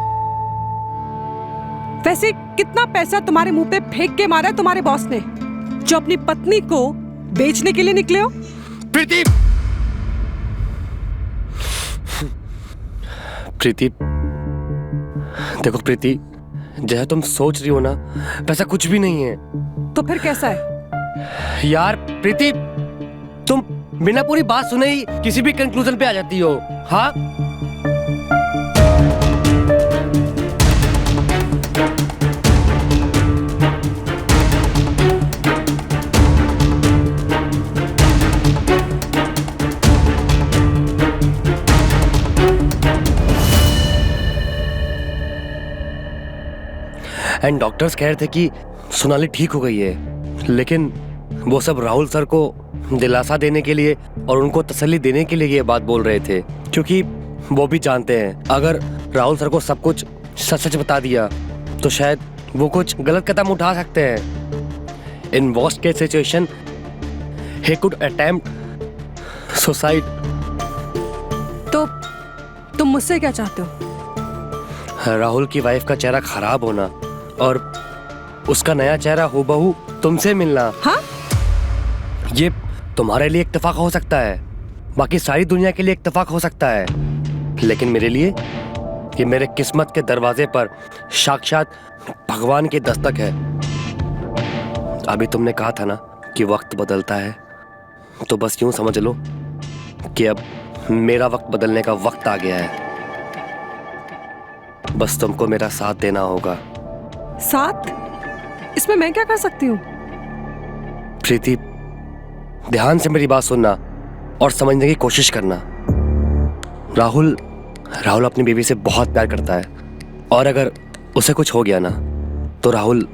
वैसे कितना पैसा तुम्हारे मुंह पे फेंक के मारा है तुम्हारे बॉस ने, जो अपनी पत्नी को बेचने के लिए निकले हो? प्रीति, प्रीति, देखो प्रीति, जैसा तुम सोच रही हो ना वैसा कुछ भी नहीं है। तो फिर कैसा है? यार प्रीति, तुम बिना पूरी बात सुने ही किसी भी कंक्लूजन पे आ जाती हो। हाँ, एंड डॉक्टर्स कह रहे थे कि सोनाली ठीक हो गई है, लेकिन वो सब राहुल सर को दिलासा देने के लिए और उनको तसल्ली देने के लिए ये बात बोल रहे थे, क्योंकि वो भी जानते हैं अगर राहुल सर को सब कुछ सच सच बता दिया तो शायद वो कुछ गलत कदम उठा सकते हैं। In worst case situation he could attempt suicide. तो तुम मुझसे क्या चाहते हो? राहुल की वाइफ का चेहरा खराब होना और उसका नया चेहरा हूबहू तुमसे मिलना। हाँ? ये तुम्हारे लिए इत्तेफाक हो सकता है, बाकी सारी दुनिया के लिए इत्तेफाक हो सकता है, लेकिन मेरे लिए ये मेरे किस्मत के दरवाजे पर साक्षात भगवान की दस्तक है। अभी तुमने कहा था ना कि वक्त बदलता है, तो बस यूं समझ लो कि अब मेरा वक्त बदलने का वक्त आ गया है। बस तुमको मेरा साथ देना होगा। साथ? इसमें मैं क्या कर सकती हूँ? प्रीति, ध्यान से मेरी बात सुनना और समझने की कोशिश करना। राहुल अपनी बीवी से बहुत प्यार करता है, और अगर उसे कुछ हो गया ना तो राहुल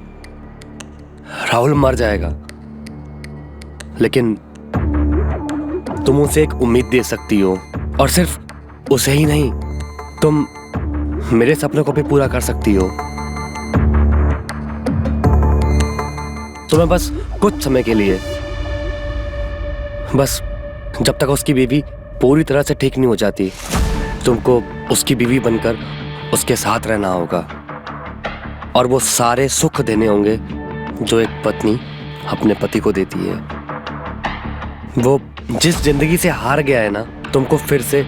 मर जाएगा। लेकिन तुम उसे एक उम्मीद दे सकती हो, और सिर्फ उसे ही नहीं, तुम मेरे सपनों को भी पूरा कर सकती हो। तुम्हें बस कुछ समय के लिए, बस जब तक उसकी बीवी पूरी तरह से ठीक नहीं हो जाती, तुमको उसकी बीवी बनकर उसके साथ रहना होगा, और वो सारे सुख देने होंगे जो एक पत्नी अपने पति को देती है। वो जिस जिंदगी से हार गया है ना, तुमको फिर से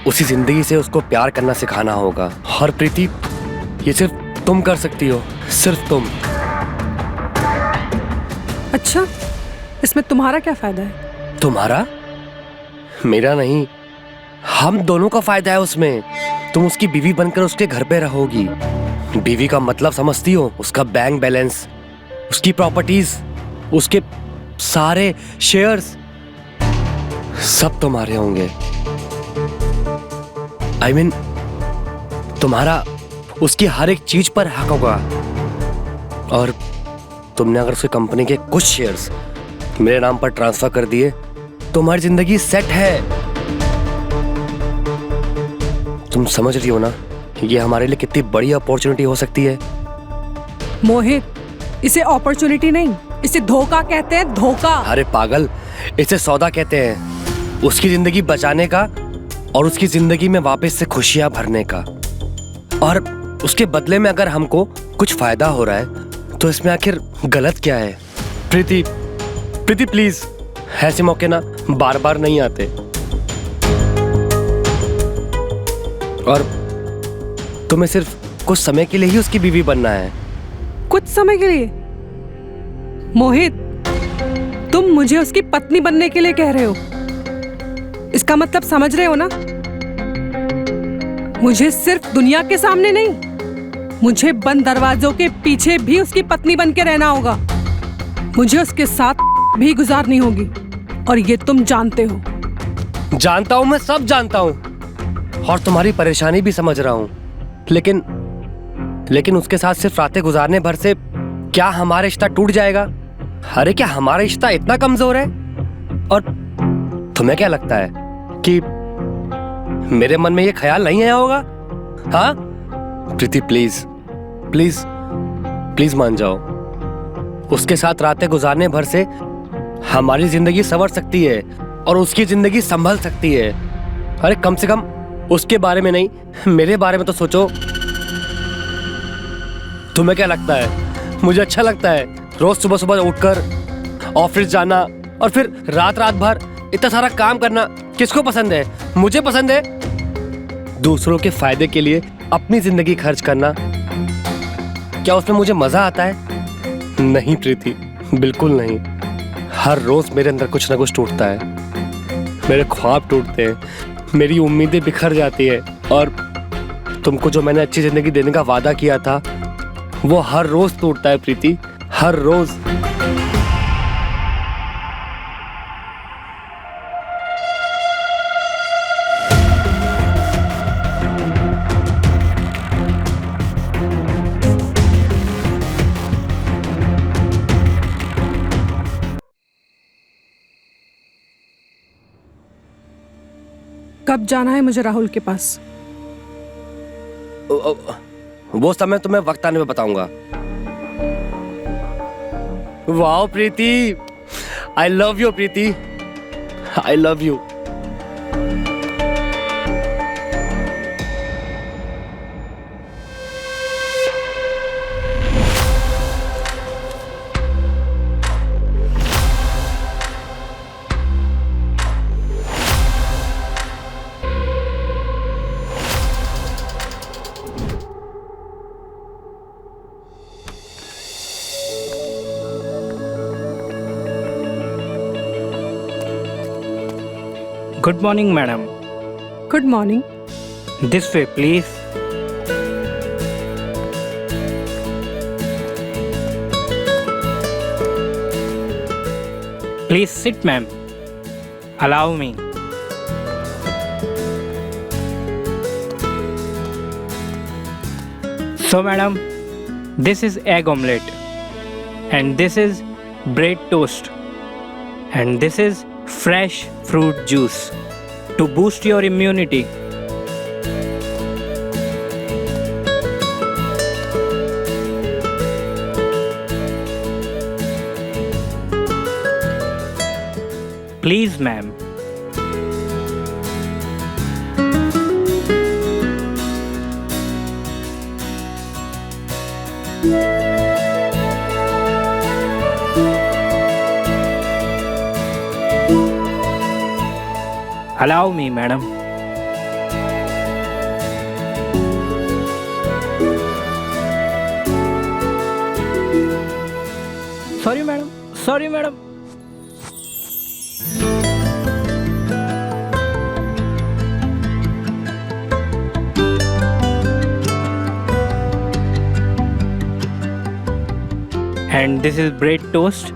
उसी जिंदगी से उसको प्यार करना सिखाना होगा। और प्रीति, ये सिर्फ तुम कर सकती हो, सिर्फ तुम। अच्छा, इसमें तुम्हारा क्या फायदा है? तुम्हारा? मेरा नहीं, हम दोनों का फायदा है उसमें। तुम उसकी बीवी बनकर उसके घर पे रहोगी। बीवी का मतलब समझती हो? उसका बैंक बैलेंस, उसकी प्रॉपर्टीज, उसके सारे शेयर्स सब तुम्हारे होंगे। I mean, तुम्हारा उसकी हर एक चीज पर हक होगा। और तुमने अगर उसकी कंपनी के कुछ शेयर्स मेरे नाम पर ट्रांसफर कर दिए तो तुम्हारी जिंदगी सेट है। तुम समझ रही हो ना, ये हमारे लिए कितनी बड़ी अपॉर्चुनिटी हो सकती है। मोहित, इसे अपॉर्चुनिटी नहीं, इसे धोखा कहते हैं, धोखा। अरे पागल, इसे सौदा कहते हैं। उसकी जिंदगी बचाने का और उसकी जिंदगी में वापस से खुशियां भरने का, और उसके बदले में अगर हमको कुछ फायदा हो रहा है तो इसमें आखिर गलत क्या है? प्रीति प्लीज, ऐसे मौके ना बार बार नहीं आते। और तुम्हें सिर्फ कुछ समय के लिए ही उसकी बीवी बनना है। कुछ समय के लिए? मोहित, तुम मुझे उसकी पत्नी बनने के लिए कह रहे हो? इसका मतलब समझ रहे हो ना? मुझे सिर्फ दुनिया के सामने नहीं, मुझे बंद दरवाजों के पीछे भी उसकी पत्नी बन के रहना होगा। मुझे उसके साथ भी गुजारनी होगी, और ये तुम जानते हो। जानता हूं, मैं सब जानता हूं, और तुम्हारी परेशानी भी समझ रहा हूं, लेकिन उसके साथ सिर्फ रातें गुजारने भर से क्या हमारा रिश्ता टूट जाएगा? अरे क्या हमारा रिश्ता इतना कमजोर है? और तुम्हें क्या लगता है कि मेरे मन में ये ख्याल नहीं आया होगा? हाँ प्रीति, प्लीज मान जाओ। उसके साथ रातें गुजारने भर से हमारी जिंदगी संवर सकती है और उसकी जिंदगी संभल सकती है। अरे कम से कम उसके बारे में नहीं, मेरे बारे में तो सोचो। तुम्हें क्या लगता है मुझे अच्छा लगता है रोज सुबह सुबह उठकर ऑफिस जाना और फिर रात भर इतना सारा काम करना? किसको पसंद है? मुझे पसंद है। दूसरों के फायदे के लिए अपनी जिंदगी खर्च करना, क्या उसमें मुझे मजा आता है? नहीं प्रीति, बिल्कुल नहीं। हर रोज मेरे अंदर कुछ ना कुछ टूटता है। मेरे ख्वाब टूटते हैं, मेरी उम्मीदें बिखर जाती है, और तुमको जो मैंने अच्छी जिंदगी देने का वादा किया था वो हर रोज टूटता है प्रीति, हर रोज। कब जाना है मुझे राहुल के पास? वो समय तुम्हें वक्त आने में बताऊंगा। Wow Preeti, I love you Preeti. I love you. Good morning, madam. Good morning. This way, please. Please sit, ma'am. Allow me. So, madam, this is egg omelette, and this is bread toast, and this is fresh fruit juice to boost your immunity. Please, ma'am. Allow me, madam. Sorry, madam. Sorry, madam. And this is bread toast.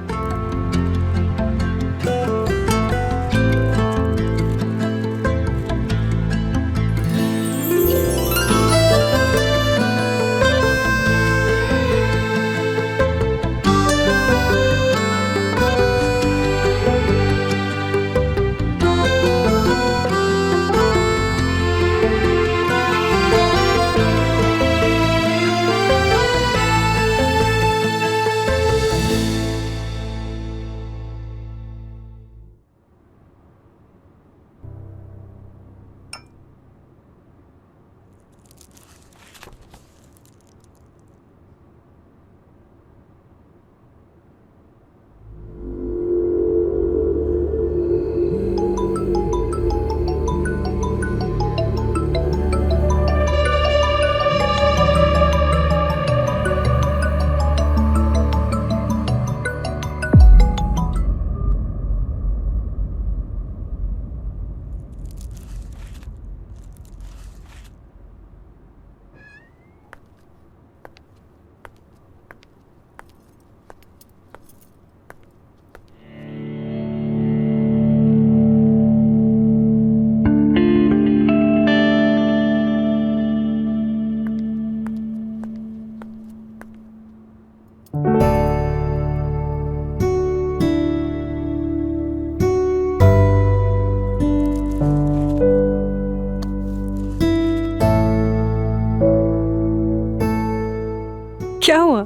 क्या हुआ?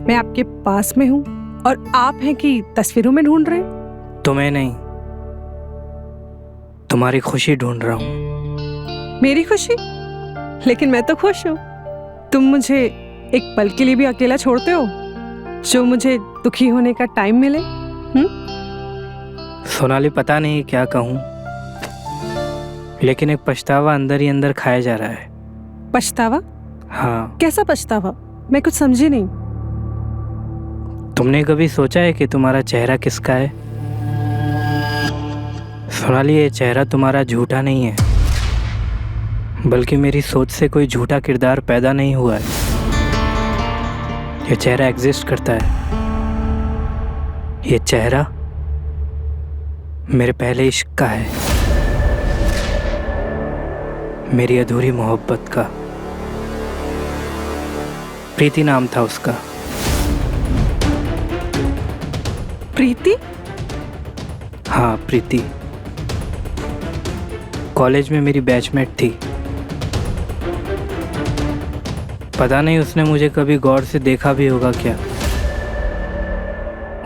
मैं आपके पास में हूँ और आप हैं कि तस्वीरों में ढूंढ रहे हैं? तुम्हें नहीं, तुम्हारी खुशी ढूंढ रहा हूँ। मेरी खुशी? लेकिन मैं तो खुश हूँ। तुम मुझे एक पल के लिए भी अकेला छोड़ते हो जो मुझे दुखी होने का टाइम मिले? सोनाली, पता नहीं क्या कहूँ, लेकिन एक पछतावा अंदर ही अंदर खाया जा रहा है। पछतावा? हाँ। कैसा पछतावा? मैं कुछ समझी नहीं। तुमने कभी सोचा है कि तुम्हारा चेहरा किसका है? सोनाली, ये चेहरा तुम्हारा झूठा नहीं है, बल्कि मेरी सोच से कोई झूठा किरदार पैदा नहीं हुआ है। ये चेहरा एग्जिस्ट करता है। ये चेहरा मेरे पहले इश्क का है, मेरी अधूरी मोहब्बत का। प्रीति नाम था उसका। प्रीति? हाँ, प्रीति। कॉलेज में मेरी बैचमेट थी। पता नहीं उसने मुझे कभी गौर से देखा भी होगा क्या।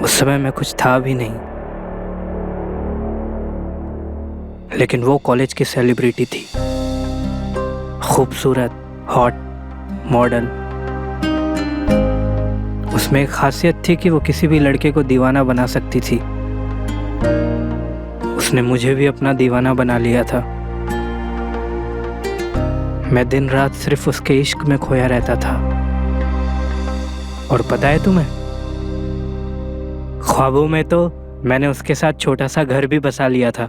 उस समय मैं कुछ था भी नहीं, लेकिन वो कॉलेज की सेलिब्रिटी थी, खूबसूरत, हॉट, मॉडल। उसमें एक खासियत थी कि वो किसी भी लड़के को दीवाना बना सकती थी। उसने मुझे भी अपना दीवाना बना लिया था। मैं दिन रात सिर्फ उसके इश्क में खोया रहता था। और पता है तुम्हें, ख्वाबों में तो मैंने उसके साथ छोटा सा घर भी बसा लिया था।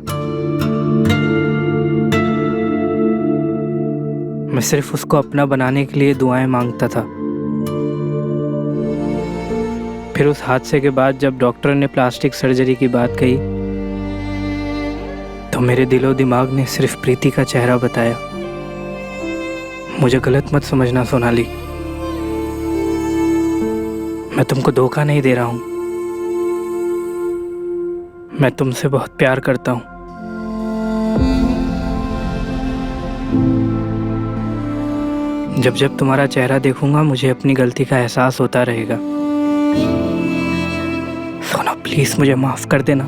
मैं सिर्फ उसको अपना बनाने के लिए दुआएं मांगता था। फिर उस हादसे के बाद जब डॉक्टर ने प्लास्टिक सर्जरी की बात कही तो मेरे दिलो दिमाग ने सिर्फ प्रीति का चेहरा बताया। मुझे गलत मत समझना सोनाली, मैं तुमको धोखा नहीं दे रहा हूं। मैं तुमसे बहुत प्यार करता हूं। जब जब तुम्हारा चेहरा देखूंगा मुझे अपनी गलती का एहसास होता रहेगा। सोना प्लीज मुझे माफ कर देना,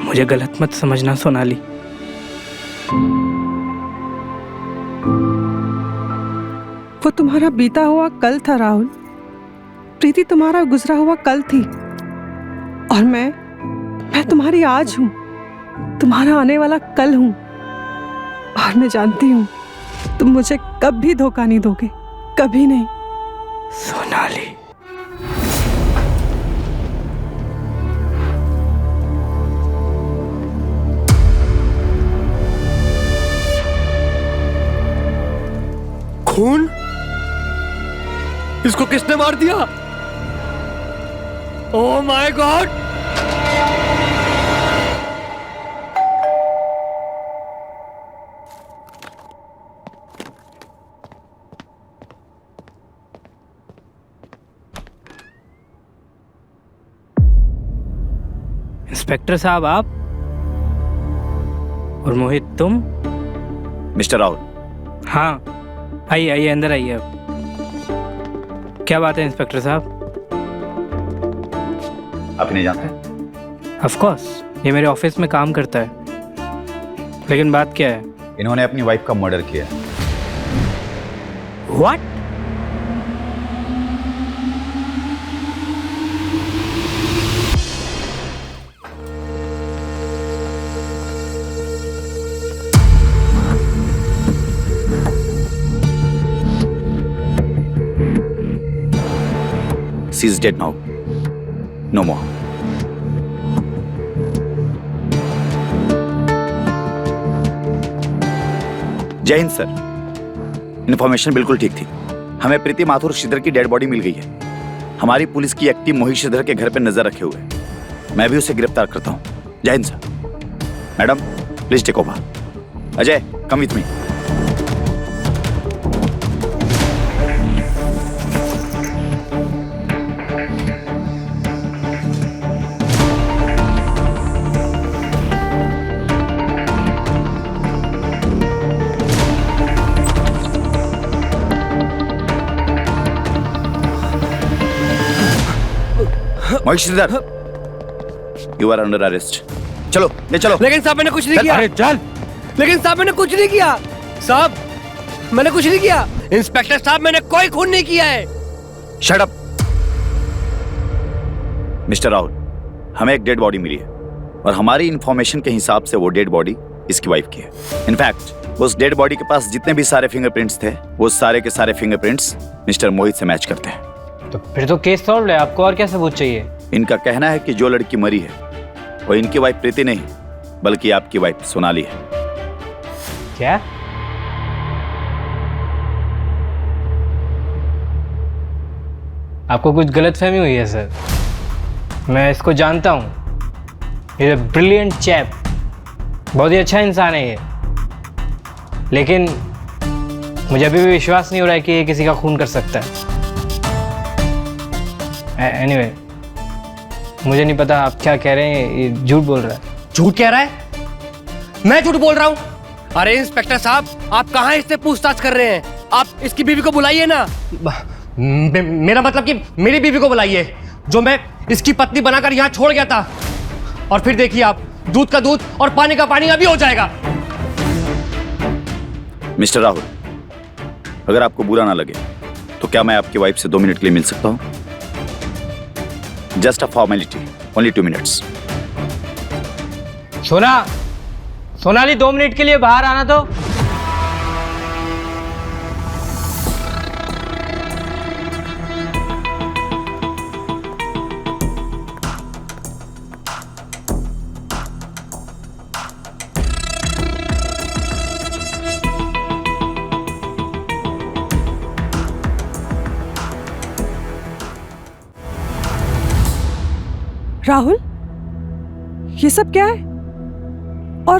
मुझे गलत मत समझना सोनाली। वो तुम्हारा बीता हुआ कल था राहुल। प्रीति तुम्हारा गुजरा हुआ कल थी और मैं तुम्हारी आज हूं, तुम्हारा आने वाला कल हूं। और मैं जानती हूं तुम मुझे कभी धोखा नहीं दोगे, कभी नहीं। सोनाली, खून? इसको किसने मार दिया? Oh my God! इंस्पेक्टर साहब आप? और मोहित तुम? मिस्टर राहुल। हाँ, आइए आइए अंदर आइए। अब क्या बात है इंस्पेक्टर साहब? आप नहीं जानते? ऑफ कोर्स, ये मेरे ऑफिस में काम करता है। लेकिन बात क्या है? इन्होंने अपनी वाइफ का मर्डर किया। What? She is dead now. No more. जय हिंद सर। इन्फॉर्मेशन बिल्कुल ठीक थी। हमें प्रीति माथुर श्रीधर की डेड बॉडी मिल गई है। हमारी पुलिस की एक टीम मोहित श्रीधर के घर पर नजर रखे हुए है। मैं भी उसे गिरफ्तार करता हूं। जय हिंद sir. Madam please take over. Ajay come with me. Mohit Shridhar, you are under arrest. चलो ले चलो। लेकिन साहब मैंने कुछ नहीं किया। अरे चल। लेकिन साहब मैंने कुछ नहीं किया। साहब मैंने कुछ नहीं किया। इंस्पेक्टर साहब मैंने कोई खून नहीं किया है। Shut up. मिस्टर राहुल, हमें एक डेड बॉडी मिली है और हमारी इंफॉर्मेशन के हिसाब से वो डेड बॉडी इसकी वाइफ की है। इनफैक्ट उस डेड बॉडी के पास जितने भी सारे फिंगरप्रिंट्स थे वो सारे के सारे फिंगरप्रिंट्स मिस्टर मोहित से मैच करते हैं। तो फिर तो केस सॉल्व है। आपको और क्या सबूत चाहिए? इनका कहना है कि जो लड़की मरी है वो इनकी वाइफ प्रीति नहीं बल्कि आपकी वाइफ सोनाली है। क्या? आपको कुछ गलतफहमी हुई है सर। मैं इसको जानता हूँ। ये ब्रिलियंट चैप, बहुत ही अच्छा इंसान है ये। लेकिन मुझे अभी भी विश्वास नहीं हो रहा है कि ये किसी का खून कर सकता है। एनीवे, मुझे नहीं पता आप क्या कह रहे हैं। ये झूठ बोल रहा है। झूठ कह रहा है? मैं झूठ बोल रहा हूँ? अरे इंस्पेक्टर साहब, आप कहाँ इससे पूछताछ कर रहे हैं? आप इसकी बीवी को बुलाइए ना। मेरा मतलब कि मेरी बीवी को बुलाइए, जो मैं इसकी पत्नी बनाकर यहाँ छोड़ गया था। और फिर देखिए आप दूध का दूध और पानी का पानी अभी हो जाएगा। मिस्टर राहुल, अगर आपको बुरा ना लगे तो क्या मैं आपकी वाइफ से 2 मिनट के लिए मिल सकता हूं? Just a formality, only 2 minutes. Sonali 2 minute के लिए बाहर आना तो। राहुल, ये सब क्या है? और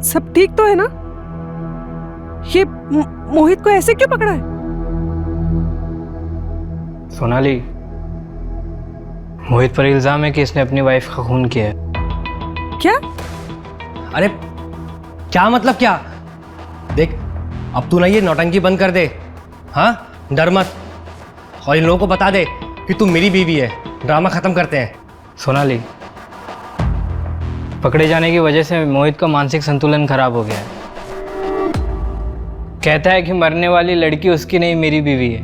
सब ठीक तो है ना? ये मोहित को ऐसे क्यों पकड़ा है? सोनाली, मोहित पर इल्जाम है कि इसने अपनी वाइफ का खून किया है। क्या? अरे क्या मतलब क्या? देख, अब तू ना ये नौटंकी बंद कर दे। हाँ, डर मत, और इन लोगों को बता दे कि तू मेरी बीवी है। ड्रामा खत्म करते हैं। सोनाली, पकड़े जाने की वजह से मोहित का मानसिक संतुलन खराब हो गया है। कहता है कि मरने वाली लड़की उसकी नहीं, मेरी बीवी है,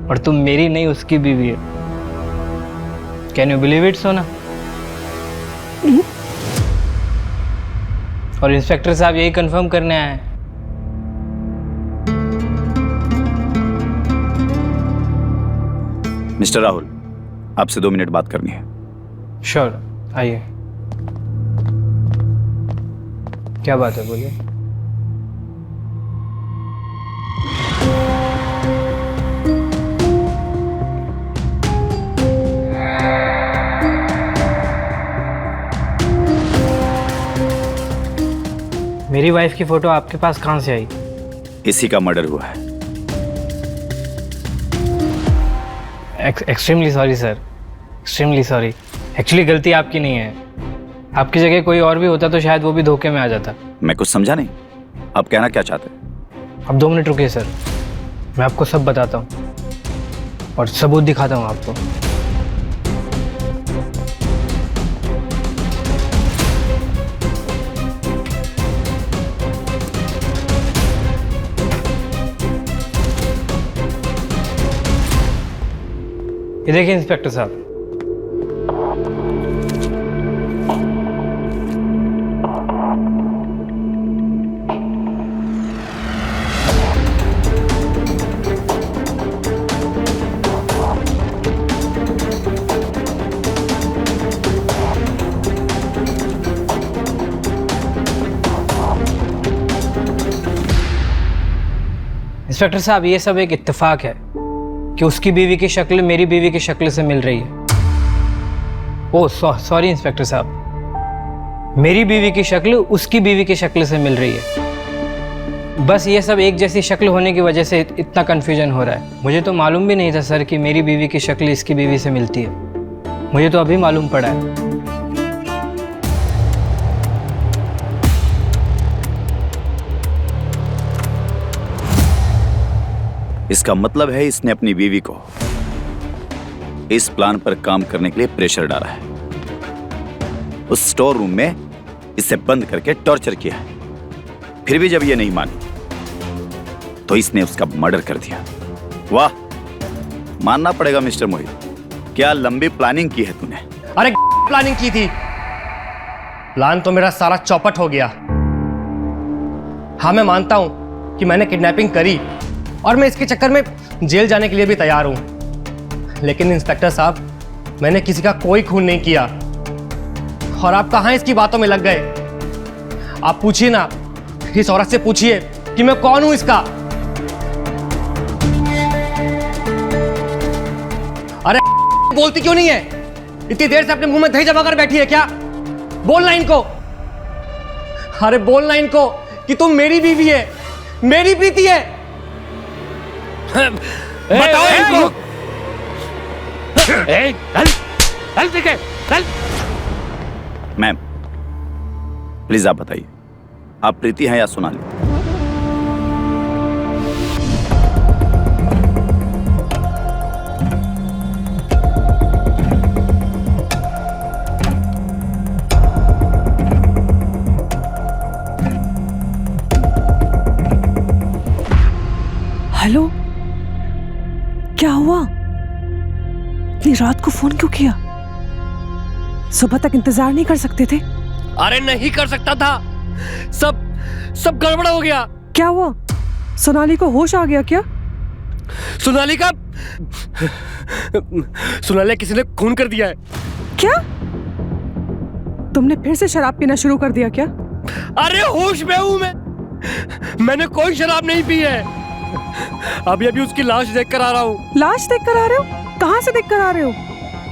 और तुम मेरी नहीं, उसकी बीवी है। कैन यू बिलीव इट सोना? और इंस्पेक्टर साहब यही कंफर्म करने आए हैं। मिस्टर राहुल, आपसे 2 मिनट बात करनी है। श्योर, आइए। क्या बात है, बोलिए। मेरी वाइफ की फोटो आपके पास कहाँ से आई? इसी का मर्डर हुआ है। Extremely sorry sir, extremely sorry. Actually गलती आपकी नहीं है। आपकी जगह कोई और भी होता तो शायद वो भी धोखे में आ जाता। मैं कुछ समझा नहीं, आप कहना क्या चाहते हैं? अब 2 मिनट रुकिए सर, मैं आपको सब बताता हूँ और सबूत दिखाता हूँ आपको। ये देखिए इंस्पेक्टर साहब, इंस्पेक्टर साहब, ये सब एक इत्तेफाक है कि उसकी बीवी की शक्ल मेरी बीवी की शक्ल से मिल रही है। ओह सॉरी इंस्पेक्टर साहब, मेरी बीवी की शक्ल उसकी बीवी की शक्ल से मिल रही है। बस ये सब एक जैसी शक्ल होने की वजह से इतना कन्फ्यूजन हो रहा है। मुझे तो मालूम भी नहीं था सर कि मेरी बीवी की शक्ल इसकी बीवी से मिलती है। मुझे तो अभी मालूम पड़ा है। इसका मतलब है इसने अपनी बीवी को इस प्लान पर काम करने के लिए प्रेशर डाला है। उस स्टोर रूम में इसे बंद करके टॉर्चर किया है। फिर भी जब ये नहीं मानी तो इसने उसका मर्डर कर दिया। वाह, मानना पड़ेगा मिस्टर मोहित, क्या लंबी प्लानिंग की है तूने। अरे प्लानिंग की थी, प्लान तो मेरा सारा चौपट हो गया। हाँ, मैं मानता हूं कि मैंने किडनैपिंग करी और मैं इसके चक्कर में जेल जाने के लिए भी तैयार हूं। लेकिन इंस्पेक्टर साहब, मैंने किसी का कोई खून नहीं किया और आप कहां इसकी बातों में लग गए। आप पूछिए ना, इस औरत से पूछिए कि मैं कौन हूं इसका। अरे बोलती क्यों नहीं है? इतनी देर से अपने मुंह में दही जमाकर बैठी है क्या? बोलना इनको, अरे बोलना इनको कि तुम मेरी बीवी है, मेरी प्रीति है। बताओ इनको। मैम प्लीज आप बताइए, आप प्रीति हैं या सोनाली? इतनी रात को फोन क्यों किया? सुबह तक इंतजार नहीं कर सकते थे? अरे नहीं कर सकता था, सब गड़बड़ हो गया। क्या हुआ? सोनाली को होश आ गया क्या? सोनाली किसी ने खून कर दिया है। क्या? तुमने फिर से शराब पीना शुरू कर दिया क्या? अरे होश में हूं मैंने कोई शराब नहीं पी है। अभी उसकी लाश देख कर आ रहा हूँ। लाश देख कर आ रहे हो? कहाँ से देख कर आ रहे हो?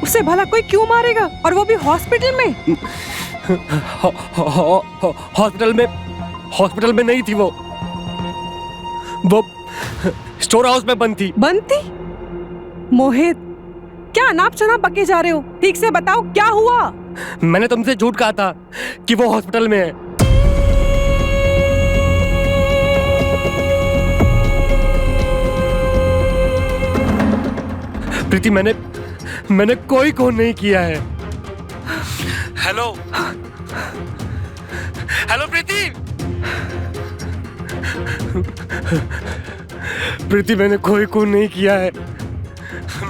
उसे भला कोई क्यों मारेगा, और वो भी हॉस्पिटल में? हॉस्पिटल में नहीं थी वो स्टोर हाउस में बंद थी। मोहित, क्या अनाप शनाप बके जा रहे हो? ठीक से बताओ क्या हुआ? मैंने तुमसे झूठ कहा था कि वो हॉस्पिटल में है। प्रीति, मैंने कोई खून नहीं किया है। हेलो प्रीति, मैंने कोई खून नहीं किया है।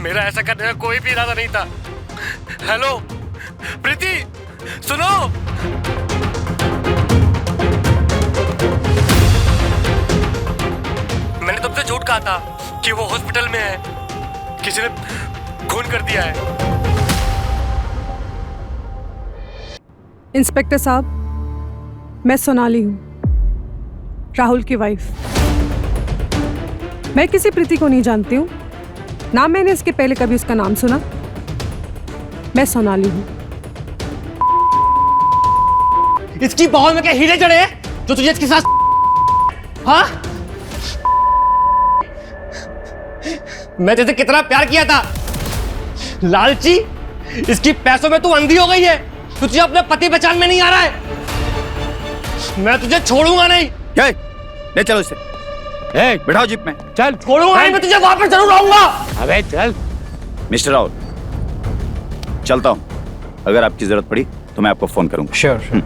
मेरा ऐसा करने का कोई भी इरादा नहीं था। हेलो प्रीति, सुनो। मैंने तुमसे झूठ कहा था कि वो हॉस्पिटल में है। किसी ने खून कर दिया है। इंस्पेक्टर साहब, मैं सोनाली हूँ, राहुल की वाइफ। मैं किसी प्रीति को नहीं जानती हूँ, ना मैंने इसके पहले कभी उसका नाम सुना। मैं सोनाली हूँ। इसकी बाहों में क्या हीरे जड़े हैं जो तुझे इसके साथ? हाँ, मैं तेरे कितना प्यार किया था, लालची। इसकी पैसों में तू अंधी हो गई है। तुझे अपने पति पहचान में नहीं आ रहा है। मैं तुझे छोड़ूंगा नहीं। ले चलो इसे, बैठाओ जीप में। चल, छोड़ूंगा नहीं, मैं तुझे वापस जरूर आऊंगा। अबे चल। मिस्टर राहुल, चलता हूँ। अगर आपकी जरूरत पड़ी तो मैं आपको फोन करूंगा। श्योर।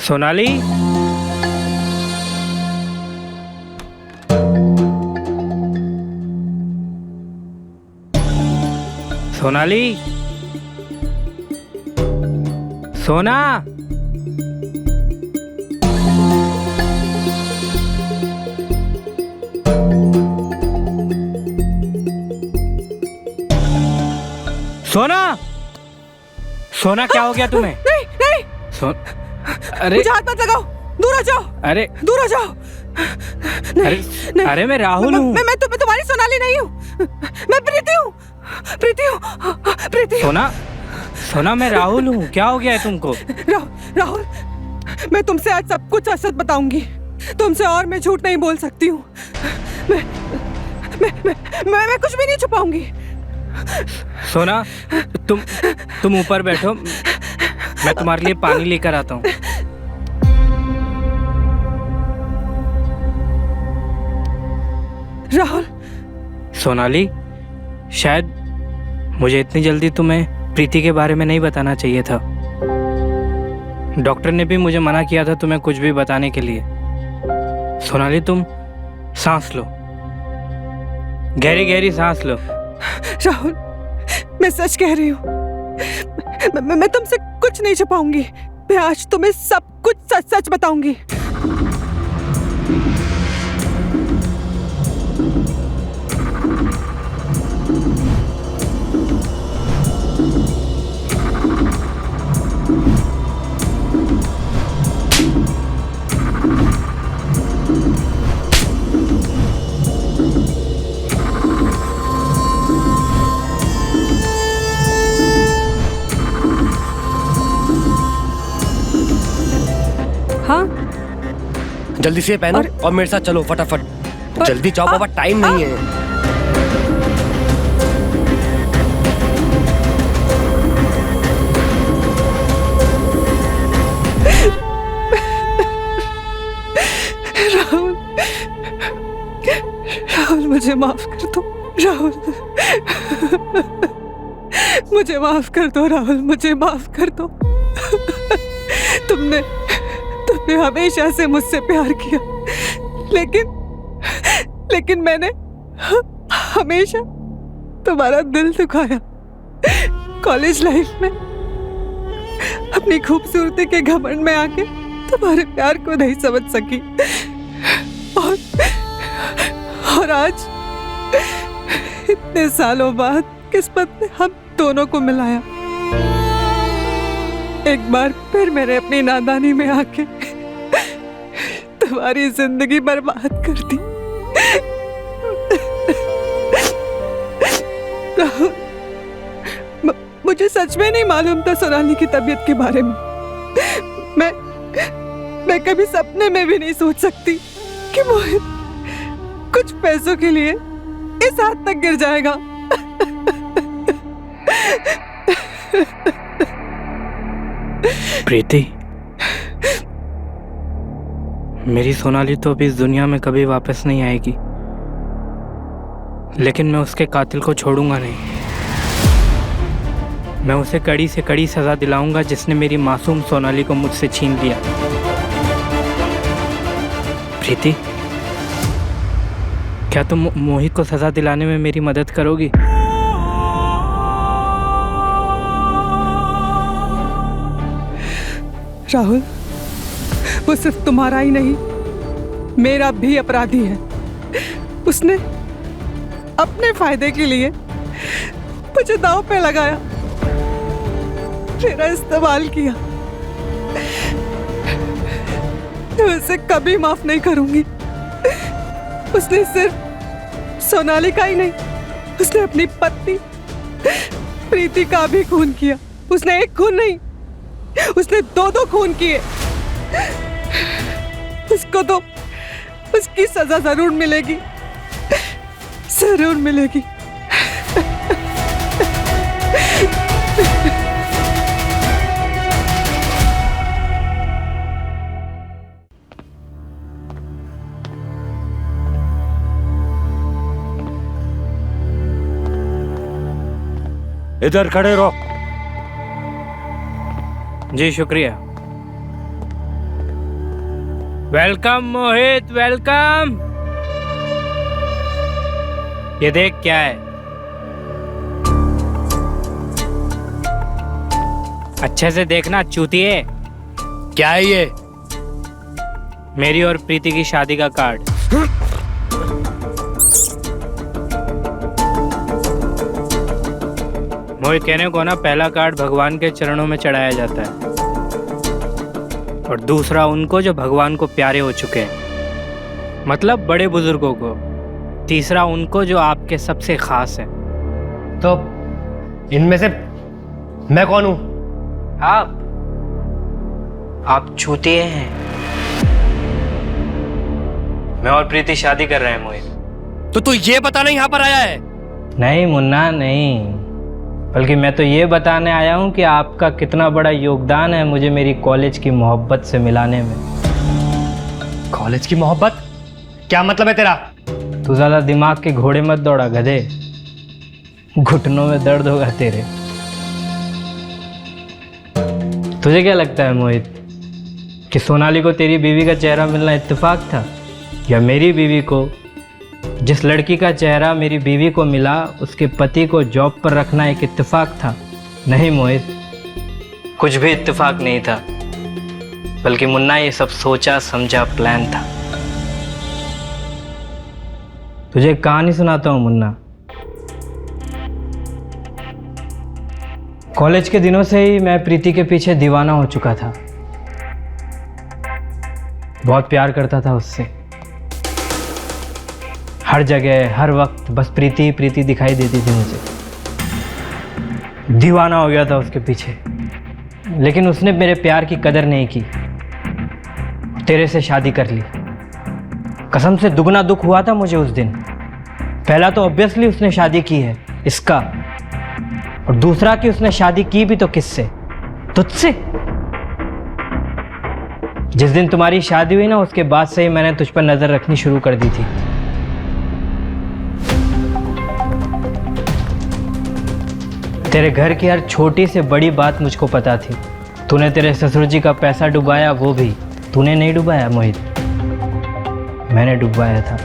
सोनाली, सोनाली, सोना। सोना, क्या हो गया तुम्हें? नहीं। अरे मुझे हाथ मत लगाओ, दूर हो जाओ। अरे दूर हो जाओ। नहीं। अरे मैं राहुल हूँ। मैं तुम्हारी सोनाली नहीं हूँ। मैं प्रीति हूँ। सोना, मैं राहुल हूँ। क्या हो गया है तुमको? राहुल, मैं तुमसे आज सब कुछ सच बताऊंगी। तुमसे और मैं झूठ नहीं बोल सकती हूँ। मैं कुछ भी नहीं छुपाऊंगी। सोना, तुम ऊपर बैठो, मैं तुम्हारे लिए पानी लेकर आता हूँ। राहुल। सोनाली, शायद मुझे इतनी जल्दी तुम्हें प्रीति के बारे में नहीं बताना चाहिए था। डॉक्टर ने भी मुझे मना किया था तुम्हें कुछ भी बताने के लिए। सोनाली, तुम सांस लो, गहरी गहरी सांस लो। राहुल, मैं सच कह रही हूँ। मैं तुमसे कुछ नहीं छुपाऊंगी। मैं आज तुम्हें सब कुछ सच सच बताऊंगी। हाँ, जल्दी से पहनो और मेरे साथ चलो फटाफट। जल्दी जाओ बाबा, टाइम नहीं है। मुझे माफ कर दो राहुल, मुझे माफ कर दो राहुल, मुझे माफ कर दो। तुमने हमेशा से मुझसे प्यार किया, लेकिन मैंने हमेशा तुम्हारा दिल दुखाया। कॉलेज लाइफ में अपनी खूबसूरती के घमंड में आके तुम्हारे प्यार को नहीं समझ सकी, और आज इतने सालों बाद किस्मत ने हम दोनों को मिलाया। एक बार फिर मैंने अपनी नादानी में आके तुम्हारी जिंदगी बर्बाद कर दी। मुझे सच में नहीं मालूम था सोनाली की तबीयत के बारे में। मैं कभी सपने में भी नहीं सोच सकती कि मोहित कुछ पैसों के लिए इस हद तक गिर जाएगा। प्रीति, मेरी सोनाली तो अभी इस दुनिया में कभी वापस नहीं आएगी, लेकिन मैं उसके कातिल को छोड़ूंगा नहीं। मैं उसे कड़ी से कड़ी सजा दिलाऊंगा जिसने मेरी मासूम सोनाली को मुझसे छीन लिया। प्रीति, क्या तुम मोहित को सजा दिलाने में मेरी मदद करोगी? राहुल, वो सिर्फ तुम्हारा ही नहीं, मेरा भी अपराधी है। उसने अपने फायदे के लिए मुझे दांव पे लगाया, मेरा इस्तेमाल किया। मैं उसे कभी माफ नहीं करूंगी। उसने सिर्फ सोनाली का ही नहीं, उसने अपनी पत्नी प्रीति का भी खून किया। उसने एक खून नहीं, उसने दो खून किए। उसको तो उसकी सजा जरूर मिलेगी, जरूर मिलेगी। इधर खड़े रहो। जी शुक्रिया। वेलकम मोहित, वेलकम। ये देख क्या है। अच्छे से देखना चूतिए। क्या है ये? मेरी और प्रीति की शादी का कार्ड। मोहित, कहने को ना, पहला कार्ड भगवान के चरणों में चढ़ाया जाता है और दूसरा उनको जो भगवान को प्यारे हो चुके हैं, मतलब बड़े बुजुर्गों को। तीसरा उनको जो आपके सबसे खास हैं। तो इनमें से मैं कौन हूं? आप चूतिए हैं। मैं और प्रीति शादी कर रहे हैं मोहित। तो तू ये बताना यहाँ पर आया है? नहीं मुन्ना, नहीं, बल्कि मैं तो ये बताने आया हूँ कि आपका कितना बड़ा योगदान है मुझे मेरी कॉलेज की मोहब्बत से मिलाने में। कॉलेज की मोहब्बत? क्या मतलब है तेरा? तू ज़्यादा दिमाग के घोड़े मत दौड़ा गधे, घुटनों में दर्द होगा तेरे। तुझे क्या लगता है मोहित कि सोनाली को तेरी बीवी का चेहरा मिलना इत्तेफाक था, या मेरी बीवी को जिस लड़की का चेहरा मेरी बीवी को मिला उसके पति को जॉब पर रखना एक इत्तेफाक था? नहीं मोहित, कुछ भी इत्तेफाक नहीं था, बल्कि मुन्ना ये सब सोचा समझा प्लान था। तुझे एक कहानी सुनाता हूँ मुन्ना। कॉलेज के दिनों से ही मैं प्रीति के पीछे दीवाना हो चुका था। बहुत प्यार करता था उससे। हर जगह हर वक्त बस प्रीति प्रीति दिखाई देती थी मुझे। दीवाना हो गया था उसके पीछे, लेकिन उसने मेरे प्यार की कदर नहीं की, तेरे से शादी कर ली। कसम से दुगना दुख हुआ था मुझे उस दिन। पहला तो ऑब्वियसली उसने शादी की है, इसका, और दूसरा कि उसने शादी की भी तो किससे? तुझसे। जिस दिन तुम्हारी शादी हुई ना, उसके बाद से ही मैंने तुझ पर नजर रखनी शुरू कर दी थी। तेरे घर की हर छोटी से बड़ी बात मुझको पता थी। तूने तेरे ससुर जी का पैसा डुबाया, वो भी तूने नहीं डुबाया मोहित, मैंने डुबाया था।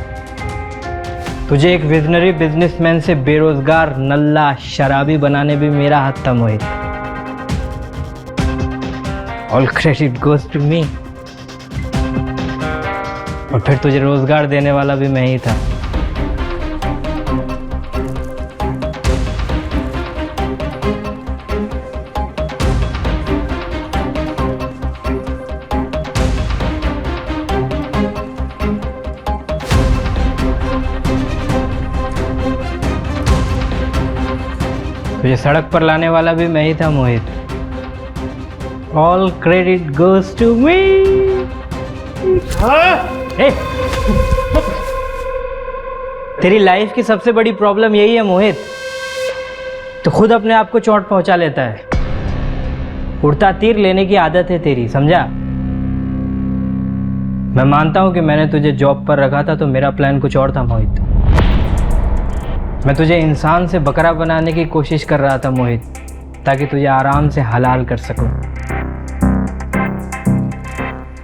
तुझे एक विजनरी बिजनेसमैन से बेरोजगार नल्ला शराबी बनाने भी मेरा हाथ था Mohit. All credit goes to me. और फिर तुझे रोजगार देने वाला भी मैं ही था। तुझे सड़क पर लाने वाला भी मैं ही था Mohit. All credit goes to me. तेरी लाइफ की सबसे बड़ी प्रॉब्लम यही है मोहित, तो खुद अपने आप को चोट पहुंचा लेता है। उड़ता तीर लेने की आदत है तेरी, समझा? मैं मानता हूं कि मैंने तुझे जॉब पर रखा था तो मेरा प्लान कुछ और था मोहित। मैं तुझे इंसान से बकरा बनाने की कोशिश कर रहा था मोहित, ताकि तुझे आराम से हलाल कर सकूं।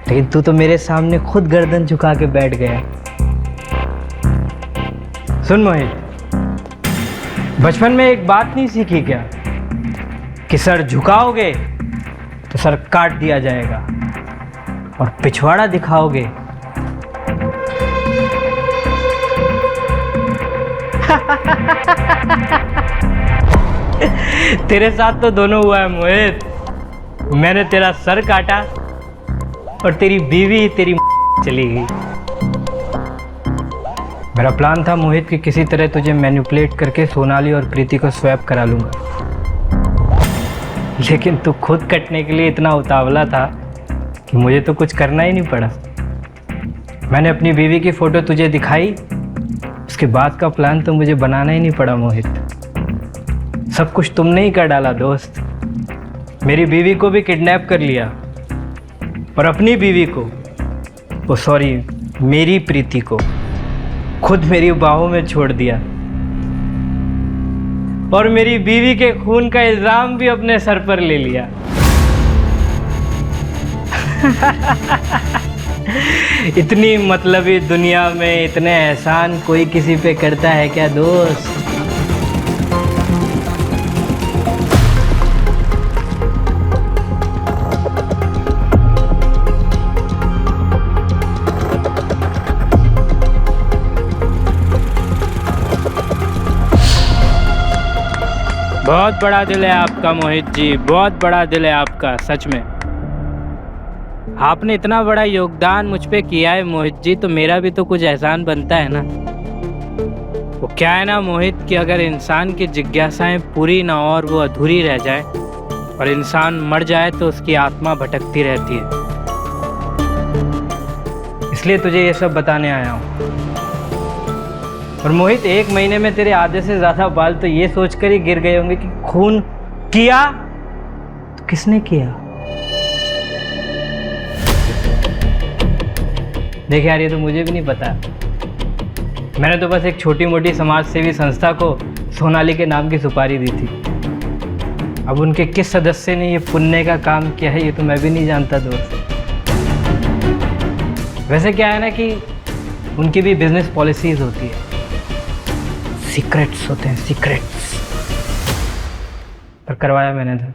लेकिन तू तो मेरे सामने खुद गर्दन झुका के बैठ गया। सुन मोहित, बचपन में एक बात नहीं सीखी क्या कि सर झुकाओगे तो सर काट दिया जाएगा और पिछवाड़ा दिखाओगे तेरे साथ तो दोनों हुआ है मोहित। मैंने तेरा सर काटा और तेरी बीवी तेरी चली गई। मेरा प्लान था मोहित कि किसी तरह तुझे मैनिपुलेट करके सोनाली और प्रीति को स्वैप करा लूंगा, लेकिन तू खुद कटने के लिए इतना उतावला था कि मुझे तो कुछ करना ही नहीं पड़ा। मैंने अपनी बीवी की फोटो तुझे दिखाई, उसके बाद का प्लान तो मुझे बनाना ही नहीं पड़ा मोहित। सब कुछ तुमने ही कर डाला दोस्त। मेरी बीवी को भी किडनैप कर लिया और अपनी बीवी को, सॉरी मेरी प्रीति को खुद मेरी बाहों में छोड़ दिया और मेरी बीवी के खून का इल्जाम भी अपने सर पर ले लिया। इतनी मतलबी दुनिया में इतने एहसान कोई किसी पे करता है क्या दोस्त? बहुत बड़ा दिल है आपका मोहित जी, बहुत बड़ा दिल है आपका, सच में। आपने इतना बड़ा योगदान मुझ पे किया है मोहित जी, तो मेरा भी तो कुछ एहसान बनता है ना। वो क्या है ना मोहित कि अगर इंसान की जिज्ञासाएं पूरी ना हो और वो अधूरी रह जाए और इंसान मर जाए तो उसकी आत्मा भटकती रहती है। इसलिए तुझे ये सब बताने आया हूँ। और मोहित, 1 महीने में तेरे आधे से ज़्यादा बाल तो ये सोचकर ही गिर गए होंगे कि खून किया तो किसने किया। देख यार, ये तो मुझे भी नहीं पता। मैंने तो बस एक छोटी मोटी समाज सेवी संस्था को सोनाली के नाम की सुपारी दी थी। अब उनके किस सदस्य ने ये पुण्य का काम किया है ये तो मैं भी नहीं जानता दोस्त। वैसे क्या है ना कि उनकी भी बिजनेस पॉलिसीज होती है, सीक्रेट्स होते हैं, सीक्रेट्स। पर करवाया मैंने था।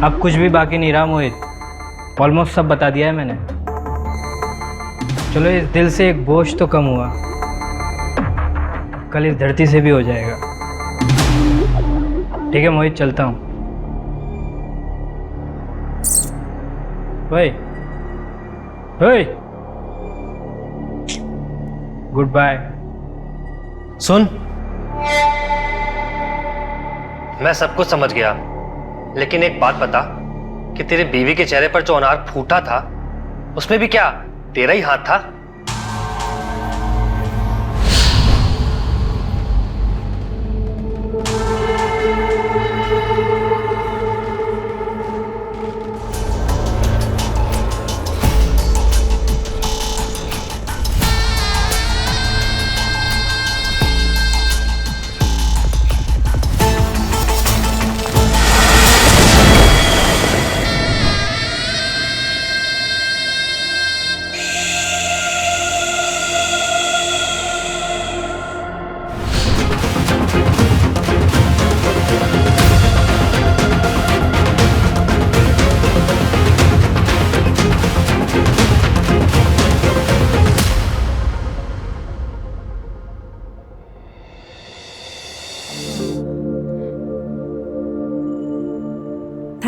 अब कुछ भी बाकी नहीं रहा मोहित, ऑलमोस्ट सब बता दिया है मैंने। चलो, इस दिल से एक बोझ तो कम हुआ, कल इस धरती से भी हो जाएगा। ठीक है मोहित, चलता हूँ। ओए ओए, गुड बाय। सुन, मैं सब कुछ समझ गया, लेकिन एक बात बता कि तेरे बीवी के चेहरे पर जो अनार फूटा था उसमें भी क्या तेरा ही हाथ था?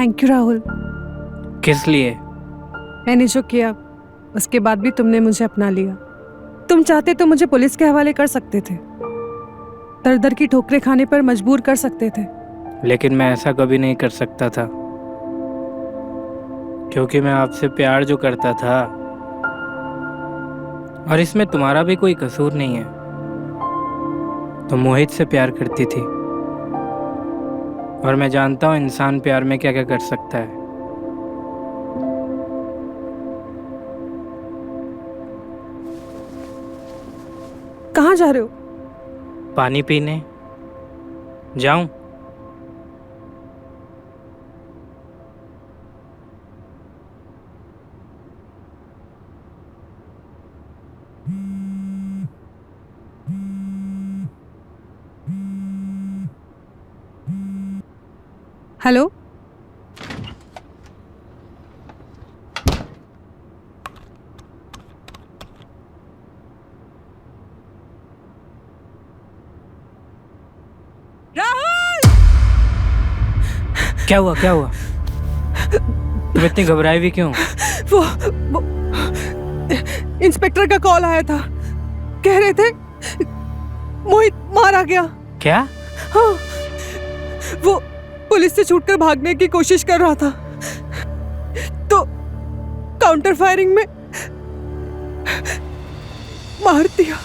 Thank you Rahul. किस लिए? मैंने जो किया उसके बाद भी तुमने मुझे अपना लिया। तुम चाहते तो मुझे पुलिस के हवाले कर सकते थे, दर दर की ठोकरें खाने पर मजबूर कर सकते थे, लेकिन मैं ऐसा कभी नहीं कर सकता था, क्योंकि मैं आपसे प्यार जो करता था, और इसमें तुम्हारा भी कोई कसूर नहीं है। तुम मोहित से प्यार करती थी, और मैं जानता हूँ इंसान प्यार में क्या क्या कर सकता है। कहाँ जा रहे हो? पानी पीने जाऊं? हेलो, क्या हुआ? क्या हुआ? तुम इतनी घबराई हुई क्यों? वो इंस्पेक्टर का कॉल आया था, कह रहे थे मोहित मारा गया। क्या? हाँ, वो पुलिस से छूटकर भागने की कोशिश कर रहा था, तो काउंटर फायरिंग में मार दिया।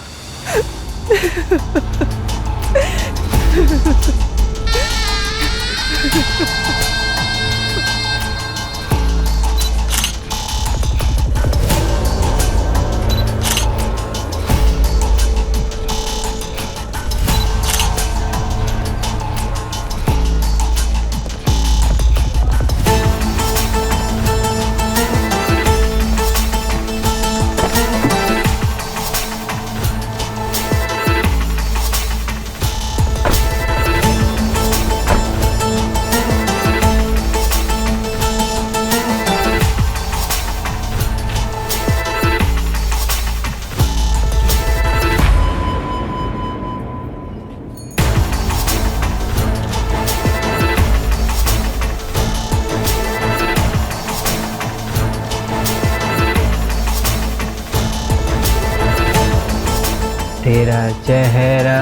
तेरा चेहरा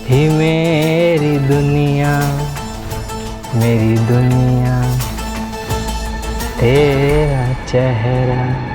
ही मेरी दुनिया, मेरी दुनिया, तेरा चेहरा।